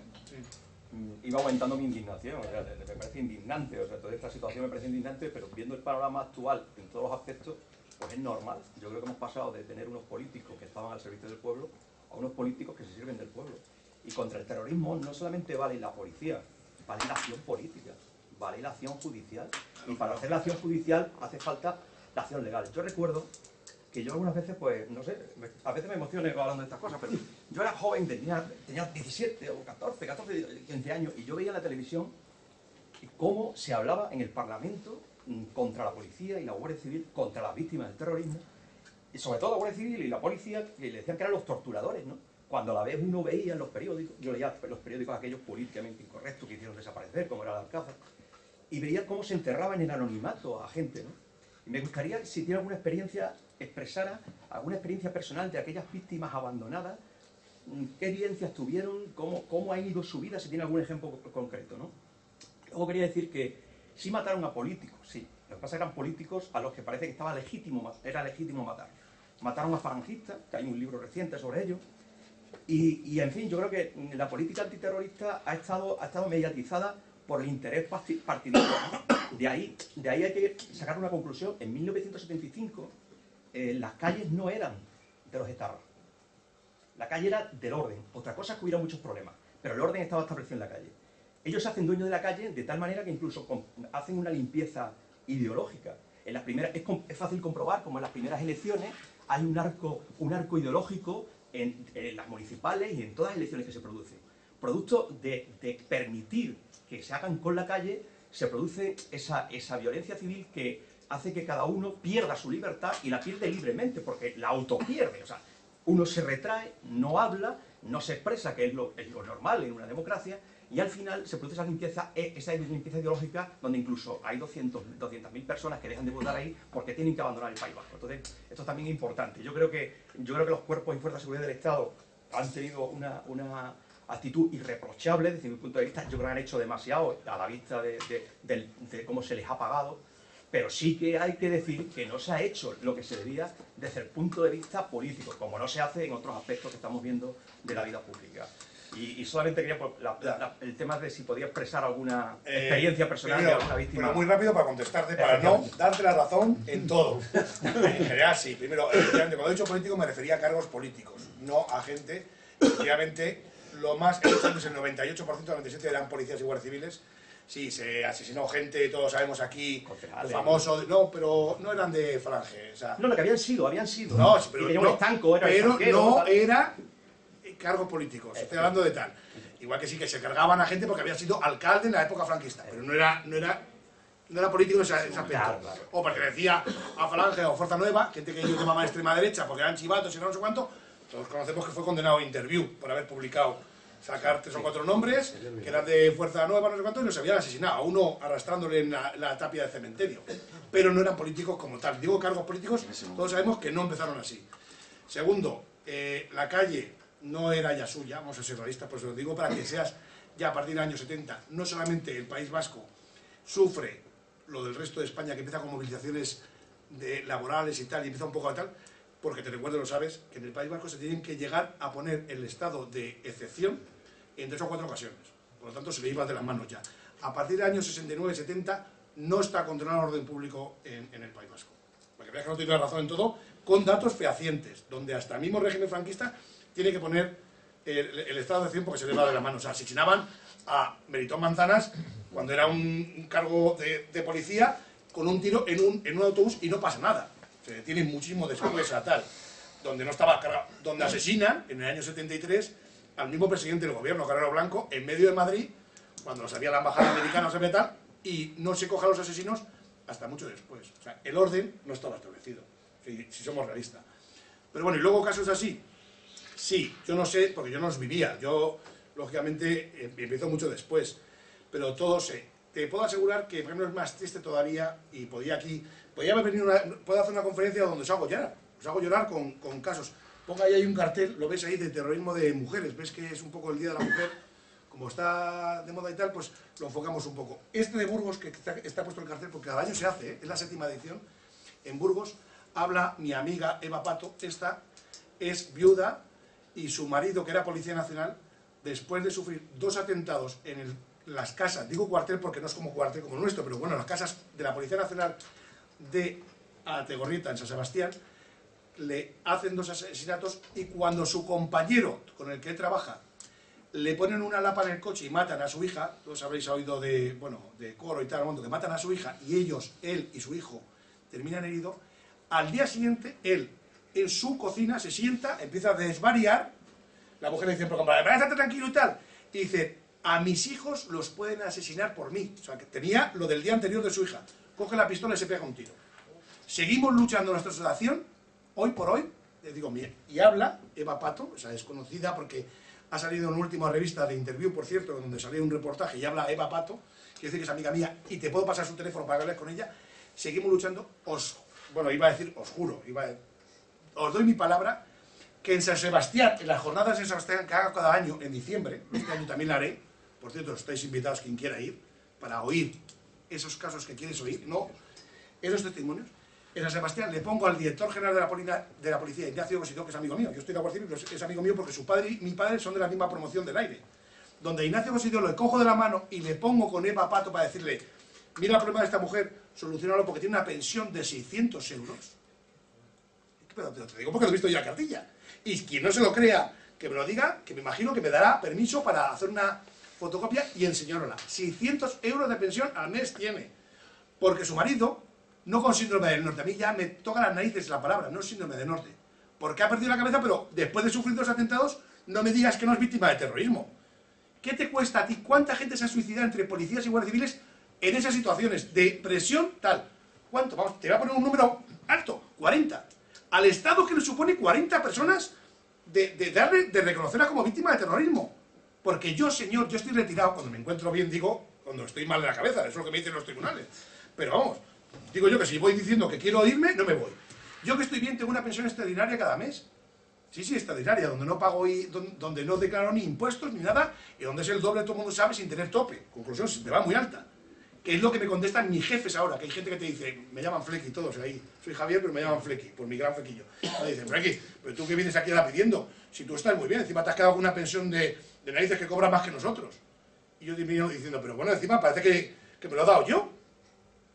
iba aumentando mi indignación. O sea, me parece indignante. O sea, toda esta situación me parece indignante, pero viendo el panorama actual en todos los aspectos, pues es normal. Yo creo que hemos pasado de tener unos políticos que estaban al servicio del pueblo a unos políticos que se sirven del pueblo. Y contra el terrorismo no solamente vale la policía, vale la acción política, vale la acción judicial. Y para hacer la acción judicial hace falta la acción legal. Yo recuerdo que yo algunas veces, pues, no sé, a veces me emociono hablando de estas cosas, pero yo era joven, tenía 17 o 14, 15 años, y yo veía en la televisión cómo se hablaba en el Parlamento contra la policía y la Guardia Civil, contra las víctimas del terrorismo, y sobre todo la Guardia Civil y la policía, que le decían que eran los torturadores, ¿no? Cuando a la vez uno veía en los periódicos, yo leía los periódicos aquellos políticamente incorrectos que hicieron desaparecer, como era el Alcázar, y veía cómo se enterraba en el anonimato a gente, ¿no? Y me gustaría, si tiene alguna experiencia, expresara alguna experiencia personal de aquellas víctimas abandonadas, qué evidencias tuvieron, cómo ha ido su vida, si tiene algún ejemplo concreto, ¿no? Luego quería decir que sí mataron a políticos, sí. Lo que pasa es que eran políticos a los que parece que era legítimo matar. Mataron a falangistas, que hay un libro reciente sobre ello. Y en fin, yo creo que la política antiterrorista ha estado mediatizada por el interés partidista, ¿no? de ahí hay que sacar una conclusión. En 1975 las calles no eran de los etarras. La calle era del orden. Otra cosa es que hubiera muchos problemas, pero el orden estaba establecido en la calle. Ellos se hacen dueños de la calle de tal manera que incluso hacen una limpieza ideológica. En las primeras, es fácil comprobar como en las primeras elecciones hay un arco ideológico en las municipales y en todas las elecciones que se producen. Producto de permitir que se hagan con la calle, se produce esa violencia civil que hace que cada uno pierda su libertad y la pierde libremente, porque la autopierde. O sea, uno se retrae, no habla, no se expresa, que es lo normal en una democracia, y al final se produce esa limpieza ideológica donde incluso hay 200.000 personas que dejan de votar ahí porque tienen que abandonar el País Vasco. Entonces, esto es también importante. Yo creo que los cuerpos y fuerzas de seguridad del Estado han tenido una actitud irreprochable desde mi punto de vista. Yo creo que han hecho demasiado a la vista de cómo se les ha pagado, pero sí que hay que decir que no se ha hecho lo que se debía desde el punto de vista político, como no se hace en otros aspectos que estamos viendo de la vida pública. Y solamente quería el tema de si podía expresar alguna experiencia personal de alguna víctima. Pero muy rápido para contestarte, para no darte la razón en todo. En general, sí. Primero, cuando he dicho político me refería a cargos políticos, no a gente. Efectivamente, lo más, el 98%, 97% eran policías y guardias civiles. Sí, se asesinó gente, todos sabemos aquí, famosos, no, pero no eran de Falange. O sea, no, que habían sido. No, sí, pero no era cargos políticos, estoy hablando de tal. Igual que sí que se cargaban a gente porque había sido alcalde en la época franquista, pero no era político en ese aspecto. Claro. O pertenecía a Falange o Fuerza Nueva, gente que ellos llamaban extrema derecha porque eran chivatos y no sé cuánto. Todos conocemos que fue condenado a Interview por haber publicado, sacar 3 o 4 nombres que eran de Fuerza Nueva, no sé cuánto, y los habían asesinado, a uno arrastrándole en la tapia del cementerio. Pero no eran políticos como tal. Digo cargos políticos, todos sabemos que no empezaron así. Segundo, la calle no era ya suya, vamos a ser realistas, pues lo digo para que seas ya a partir del año 70, no solamente el País Vasco sufre lo del resto de España, que empieza con movilizaciones laborales y tal, y empieza un poco a tal, porque te recuerdo, lo sabes, que en el País Vasco se tienen que llegar a poner el estado de excepción en 3 o 4 ocasiones. Por lo tanto, se le iba de las manos ya. A partir del año 69-70 no está controlado el orden público en el País Vasco. Para que veas que no tengo razón en todo, con datos fehacientes, donde hasta el mismo régimen franquista tiene que poner el estado de excepción porque se le va de las manos. O sea, asesinaban a Melitón Manzanas cuando era un cargo de policía con un tiro en un autobús y no pasa nada. Se detiene muchísimo después a tal, donde no estaba cargado, donde asesinan en el año 73 al mismo presidente del gobierno, Carrero Blanco, en medio de Madrid, cuando lo sabía la embajada americana, no tal, y no se coge a los asesinos hasta mucho después. O sea, el orden no estaba establecido, si somos realistas. Pero bueno, y luego casos así, sí, yo no sé, porque yo no los vivía, yo, lógicamente, empezó mucho después, pero todo sé. Te puedo asegurar que, por ejemplo, es más triste todavía, y puedo hacer una conferencia donde os hago llorar con casos. Ponga ahí un cartel, lo ves ahí, de terrorismo de mujeres, ves que es un poco el Día de la Mujer, como está de moda y tal, pues lo enfocamos un poco. Este de Burgos, que está puesto el cartel, porque cada año se hace, es la 7ª edición, en Burgos, habla mi amiga Eva Pato, esta es viuda, y su marido, que era Policía Nacional, después de sufrir 2 atentados en las casas, digo cuartel porque no es como cuartel como el nuestro, pero bueno, las casas de la Policía Nacional de Ategorrieta, en San Sebastián, le hacen 2 asesinatos, y cuando su compañero con el que él trabaja le ponen una lapa en el coche y matan a su hija, todos habréis oído de Coro y tal, que matan a su hija y él y su hijo terminan heridos, al día siguiente él en su cocina se sienta, empieza a desvariar, la mujer le dice, pero compadre, estate tranquilo y tal, y dice, a mis hijos los pueden asesinar por mí. O sea, que tenía lo del día anterior de su hija. Coge la pistola y se pega un tiro. Seguimos luchando en nuestra asociación, hoy por hoy, y habla Eva Pato, o sea, es conocida porque ha salido en una última revista de Interview, por cierto, donde salió un reportaje y habla Eva Pato, quiere decir que es amiga mía, y te puedo pasar su teléfono para hablar con ella. Seguimos luchando, os juro, os doy mi palabra, que en San Sebastián, en las jornadas de San Sebastián que haga cada año, en diciembre, este año también la haré, por cierto, estáis invitados quien quiera ir, para oír esos casos que quieres oír, no esos testimonios. En San Sebastián le pongo al director general de la policía, Ignacio Cosidó, que es amigo mío. Yo estoy de Guardia Civil, pero es amigo mío porque su padre y mi padre son de la misma promoción del aire. Donde Ignacio Cosidó le cojo de la mano y le pongo con Eva Pato para decirle, mira el problema de esta mujer, solucionalo porque tiene una pensión de 600 euros. Pero te digo porque lo he visto ya en la cartilla. Y quien no se lo crea, que me lo diga, que me imagino que me dará permiso para hacer una fotocopia y enseñárosla. 600 euros de pensión al mes tiene. Porque su marido, no con síndrome del norte, a mí ya me toca las narices la palabra, no síndrome del norte. Porque ha perdido la cabeza, pero después de sufrir 2 atentados, no me digas que no es víctima de terrorismo. ¿Qué te cuesta a ti? ¿Cuánta gente se ha suicidado entre policías y guardias civiles en esas situaciones de presión tal? ¿Cuánto? Vamos, te voy a poner un número alto, 40. Al Estado que le supone 40 personas de reconocerla como víctima de terrorismo. Porque yo, señor, yo estoy retirado, cuando me encuentro bien, digo, cuando estoy mal de la cabeza, eso es lo que me dicen los tribunales. Pero vamos, digo yo que si voy diciendo que quiero irme, no me voy. Yo que estoy bien tengo una pensión extraordinaria cada mes. Sí, extraordinaria, donde no pago y donde no declaro ni impuestos ni nada, y donde es el doble, todo el mundo sabe, sin tener tope. Conclusión, me va muy alta. Que es lo que me contestan mis jefes ahora, que hay gente que te dice, me llaman Flequi todos ahí, soy Javier, pero me llaman Flequi, por mi gran flequillo. Me dicen, Flequi, pero tú que vienes aquí a la pidiendo, si tú estás muy bien, encima te has quedado con una pensión de narices que cobra más que nosotros. Y yo termino diciendo, pero bueno, encima parece que me lo he dado yo.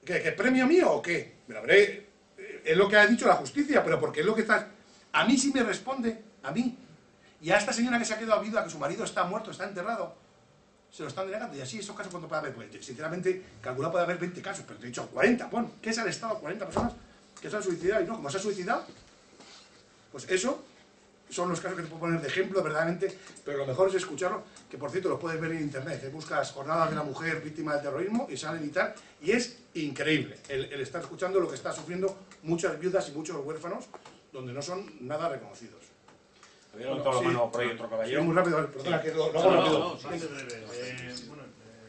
¿Que es premio mío o qué? Me lo habré... Es lo que ha dicho la justicia, pero porque es lo que está... A mí sí me responde, a mí. Y a esta señora que se ha quedado viuda, que su marido está muerto, está enterrado, se lo están denegando. Y así, esos casos, ¿cuánto puede haber? Pues, sinceramente, calcula puede haber 20 casos, pero te he dicho 40. Bueno, ¿qué es el Estado? 40 personas que se han suicidado. Y no, como se ha suicidado, pues eso son los casos que te puedo poner de ejemplo, verdaderamente. Pero lo mejor es escucharlo, que por cierto lo puedes ver en internet. Buscas jornadas de la mujer víctima del terrorismo y salen y tal. Y es increíble el estar escuchando lo que está sufriendo muchas viudas y muchos huérfanos, donde no son nada reconocidos. Había levantado la mano por ahí otro caballero. Sí, muy rápido, perdona, que lo hago rápido. Bastante breve. Bueno,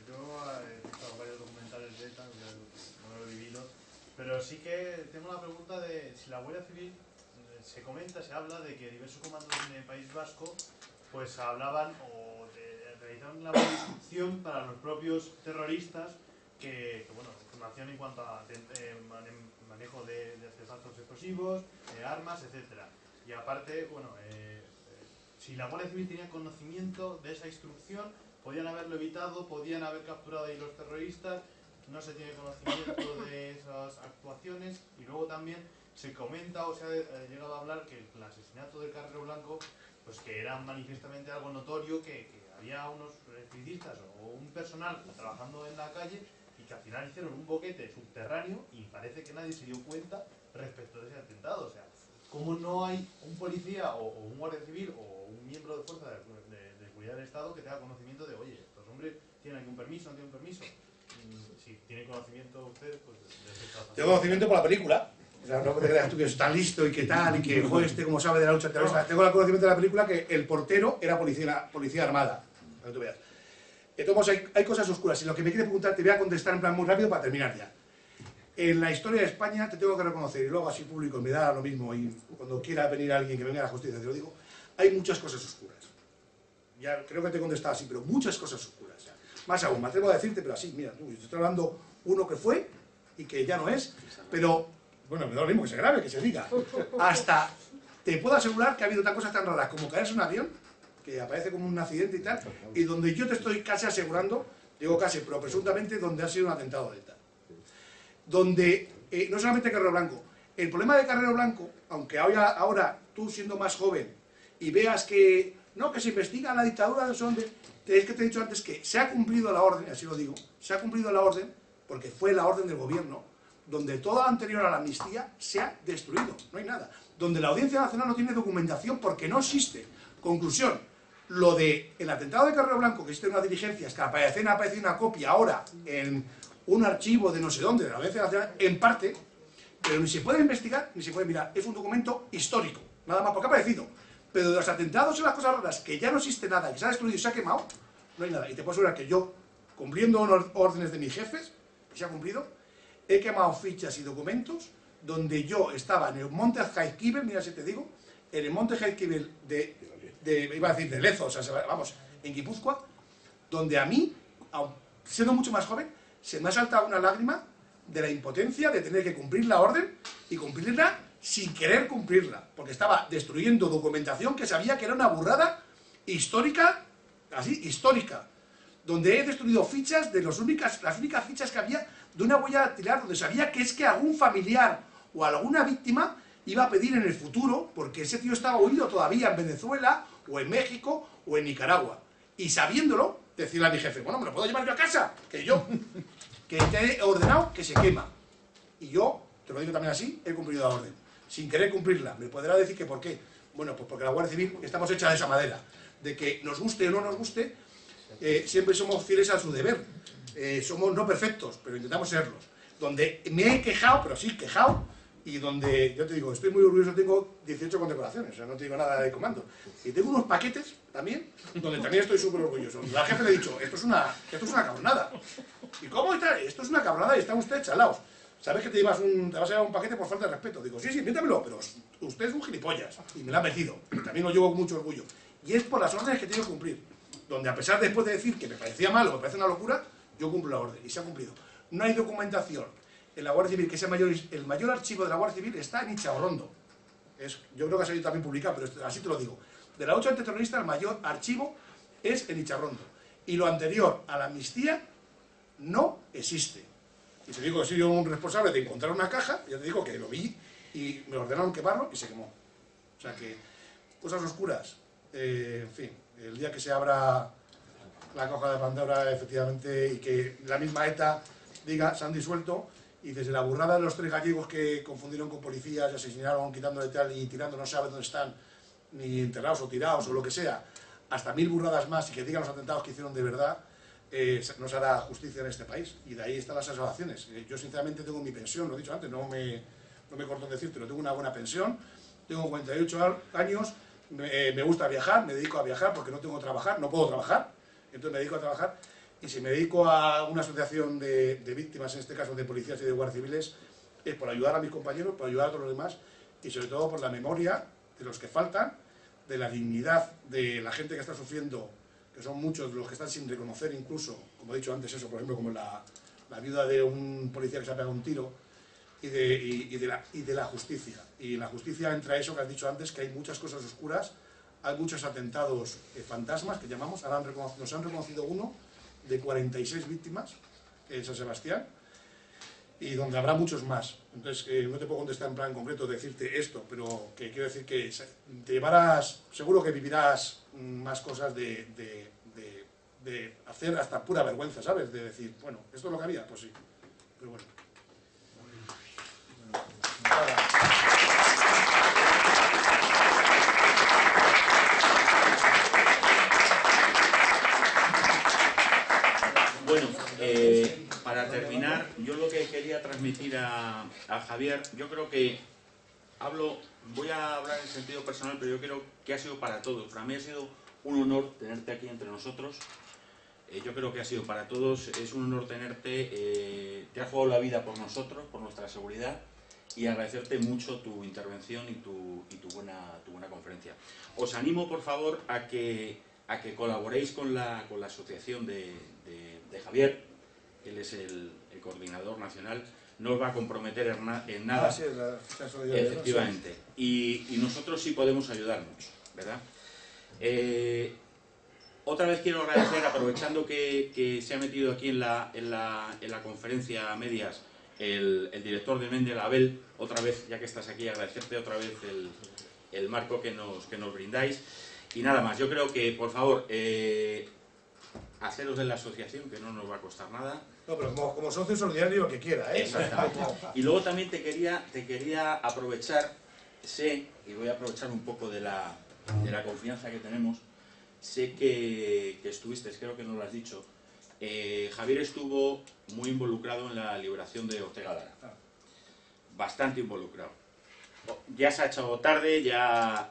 yo he visto varios documentales de ETA, no lo he vivido, pero sí que tengo la pregunta de si la Guardia Civil se comenta, se habla de que diversos comandos en el País Vasco pues hablaban o realizaban una labor de instrucción para los propios terroristas que bueno, información en cuanto a manejo de artefactos explosivos, armas, etcétera. Y aparte, bueno, si la Guardia Civil tenía conocimiento de esa instrucción, podían haberlo evitado, podían haber capturado ahí los terroristas, no se tiene conocimiento de esas actuaciones. Y luego también se comenta o se ha llegado a hablar que el asesinato del Carrero Blanco, pues que era manifiestamente algo notorio, que había unos electricistas o un personal trabajando en la calle y que al final hicieron un boquete subterráneo y parece que nadie se dio cuenta respecto de ese atentado. O sea, ¿cómo no hay un policía o un guardia civil o un miembro de fuerza de seguridad del Estado que tenga conocimiento de, oye, estos hombres tienen algún permiso, no tienen permiso? Si tiene conocimiento usted, pues de ese caso. Tengo conocimiento por la película. O sea, no te creas tú que está listo y que tal, y que joder, como sabe de la lucha terrorista. Tengo el conocimiento de la película que el portero era policía armada. Para que tú veas. Entonces hay cosas oscuras. Y lo que me quiere preguntar, te voy a contestar en plan muy rápido para terminar ya. En la historia de España te tengo que reconocer, y luego así público me da lo mismo, y cuando quiera venir alguien que venga a la justicia, te lo digo, hay muchas cosas oscuras. Ya creo que te he contestado así, pero muchas cosas oscuras. O sea, más aún, me atrevo a decirte, pero así, mira, tú, te estoy hablando uno que fue y que ya no es, pero, bueno, me da lo mismo que se grabe, que se diga. Hasta te puedo asegurar que ha habido cosas tan raras como caerse un avión, que aparece como un accidente y tal, y donde yo te estoy casi asegurando, digo casi, pero presuntamente donde ha sido un atentado de ETA. Donde, no solamente Carrero Blanco, el problema de Carrero Blanco, aunque ahora tú siendo más joven y veas que, no, que se investiga la dictadura de donde, es que te he dicho antes que se ha cumplido la orden, así lo digo, se ha cumplido la orden, porque fue la orden del gobierno, donde toda anterior a la amnistía se ha destruido, no hay nada. Donde la Audiencia Nacional no tiene documentación porque no existe. Conclusión, lo del atentado de Carrero Blanco, que existe en unas diligencias, que aparece una copia ahora en un archivo de no sé dónde, de la Audiencia Nacional, en parte, pero ni se puede investigar, ni se puede mirar. Es un documento histórico, nada más, porque ha aparecido. Pero de los atentados y las cosas raras, que ya no existe nada, que se ha destruido y se ha quemado, no hay nada. Y te puedo asegurar que yo, cumpliendo órdenes de mis jefes, que se ha cumplido, he quemado fichas y documentos donde yo estaba en el monte Jaizkibel, mira si te digo, en el monte Jaizkibel iba a decir de Lezo, o sea, vamos, en Guipúzcoa, donde a mí, siendo mucho más joven, se me ha saltado una lágrima de la impotencia de tener que cumplir la orden y cumplirla sin querer cumplirla, porque estaba destruyendo documentación que sabía que era una burrada histórica, así, histórica, donde he destruido fichas de las únicas fichas que había de una huella dactilar, donde sabía que es que algún familiar o alguna víctima iba a pedir en el futuro, porque ese tío estaba huido todavía en Venezuela, o en México, o en Nicaragua. Y sabiéndolo, decirle a mi jefe, bueno, me lo puedo llevar yo a casa, que te he ordenado que se quema. Y yo, te lo digo también así, he cumplido la orden. Sin querer cumplirla. Me podrá decir que ¿por qué? Bueno, pues porque la Guardia Civil estamos hechas de esa madera. De que nos guste o no nos guste, siempre somos fieles a su deber. Somos no perfectos, pero intentamos serlos. Donde me he quejado, pero sí quejado, y donde, yo te digo, estoy muy orgulloso, tengo 18 condecoraciones, o sea, no te digo nada de comando. Y tengo unos paquetes también, donde también estoy súper orgulloso. La jefe le he dicho, esto es una cabronada. ¿Y cómo está? Esto es una cabronada y están ustedes chalaos. ¿Sabes que te vas a llevar un paquete por falta de respeto? Digo, sí, métamelo, pero usted es un gilipollas. Y me lo ha metido. Y también lo llevo con mucho orgullo. Y es por las órdenes que tengo que cumplir. Donde a pesar después de decir que me parecía mal o me parece una locura, yo cumplo la orden. Y se ha cumplido. No hay documentación en la Guardia Civil, que es el mayor archivo de la Guardia Civil está en Inchaurrondo. Yo creo que ha salido también publicado, pero así te lo digo. De la lucha antiterrorista, el mayor archivo es en Inchaurrondo. Y lo anterior a la amnistía no existe. Y te digo que soy yo un responsable de encontrar una caja, ya te digo que lo vi y me ordenaron quemarlo y se quemó. O sea que, cosas oscuras. En fin, el día que se abra la caja de Pandora, efectivamente, y que la misma ETA diga, se han disuelto, y desde la burrada de los 3 gallegos que confundieron con policías y asesinaron, quitándole tal y tirando, no sabe dónde están, ni enterrados o tirados o lo que sea, hasta 1000 burradas más, y que digan los atentados que hicieron de verdad, no se hará justicia en este país. Y de ahí están las salvaciones. Yo sinceramente tengo mi pensión, lo he dicho antes, no me corto en decirte, tengo una buena pensión, tengo 48 años, me gusta viajar, me dedico a viajar porque no tengo que trabajar, no puedo trabajar, entonces me dedico a trabajar. Y si me dedico a una asociación de víctimas, en este caso de policías y de guardias civiles, es por ayudar a mis compañeros, por ayudar a todos los demás, y sobre todo por la memoria de los que faltan, de la dignidad de la gente que está sufriendo, que son muchos los que están sin reconocer incluso, como he dicho antes eso, por ejemplo, como la viuda de un policía que se ha pegado un tiro, y de la justicia. Y la justicia entra eso que has dicho antes, que hay muchas cosas oscuras, hay muchos atentados fantasmas que llamamos, nos han reconocido uno de 46 víctimas en San Sebastián, y donde habrá muchos más. Entonces, no te puedo contestar en plan concreto, decirte esto, pero que quiero decir que te llevarás, seguro que vivirás más cosas de hacer hasta pura vergüenza, ¿sabes? De decir, bueno, ¿esto es lo que había? Pues sí, pero bueno. Bueno, para terminar, yo lo que quería transmitir a Javier, yo creo que voy a hablar en sentido personal, pero yo creo que ha sido para todos. Para mí ha sido un honor tenerte aquí entre nosotros. Yo creo que ha sido para todos, es un honor tenerte, te has jugado la vida por nosotros, por nuestra seguridad, y agradecerte mucho tu intervención y tu buena conferencia. Os animo, por favor, a que colaboréis con la asociación de Javier. Él es el coordinador nacional, no os va a comprometer en nada, sí, efectivamente, y nosotros sí podemos ayudar mucho, ¿verdad? Otra vez quiero agradecer, aprovechando que se ha metido aquí en la conferencia a medias el director de Mendel, Abel, otra vez, ya que estás aquí, agradecerte otra vez el marco que nos brindáis. Y nada más, yo creo que, por favor, haceros de la asociación, que no nos va a costar nada. No, pero como socio solidario, lo que quiera, ¿eh? Exactamente. Y luego también te quería aprovechar, y voy a aprovechar un poco de la confianza que tenemos, sé que estuviste, creo que nos lo has dicho, Javier estuvo muy involucrado en la liberación de Ortega Lara. Bastante involucrado. Ya se ha echado tarde, ya...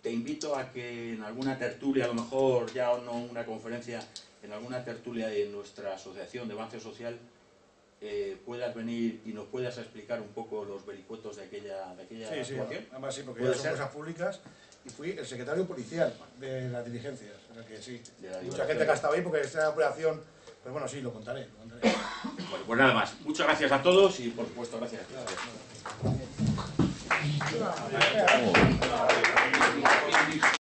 Te invito a que en alguna tertulia, a lo mejor ya no una conferencia, en alguna tertulia de nuestra asociación de avance social, puedas venir y nos puedas explicar un poco los vericuetos de aquella situación. Sí, además sí, porque ya son cosas públicas, y fui el secretario policial de las diligencias, o sea que sí, mucha gente que ha estado ahí porque esta operación, pero bueno, sí, lo contaré. Bueno, pues nada más, muchas gracias a todos y por supuesto gracias a ti.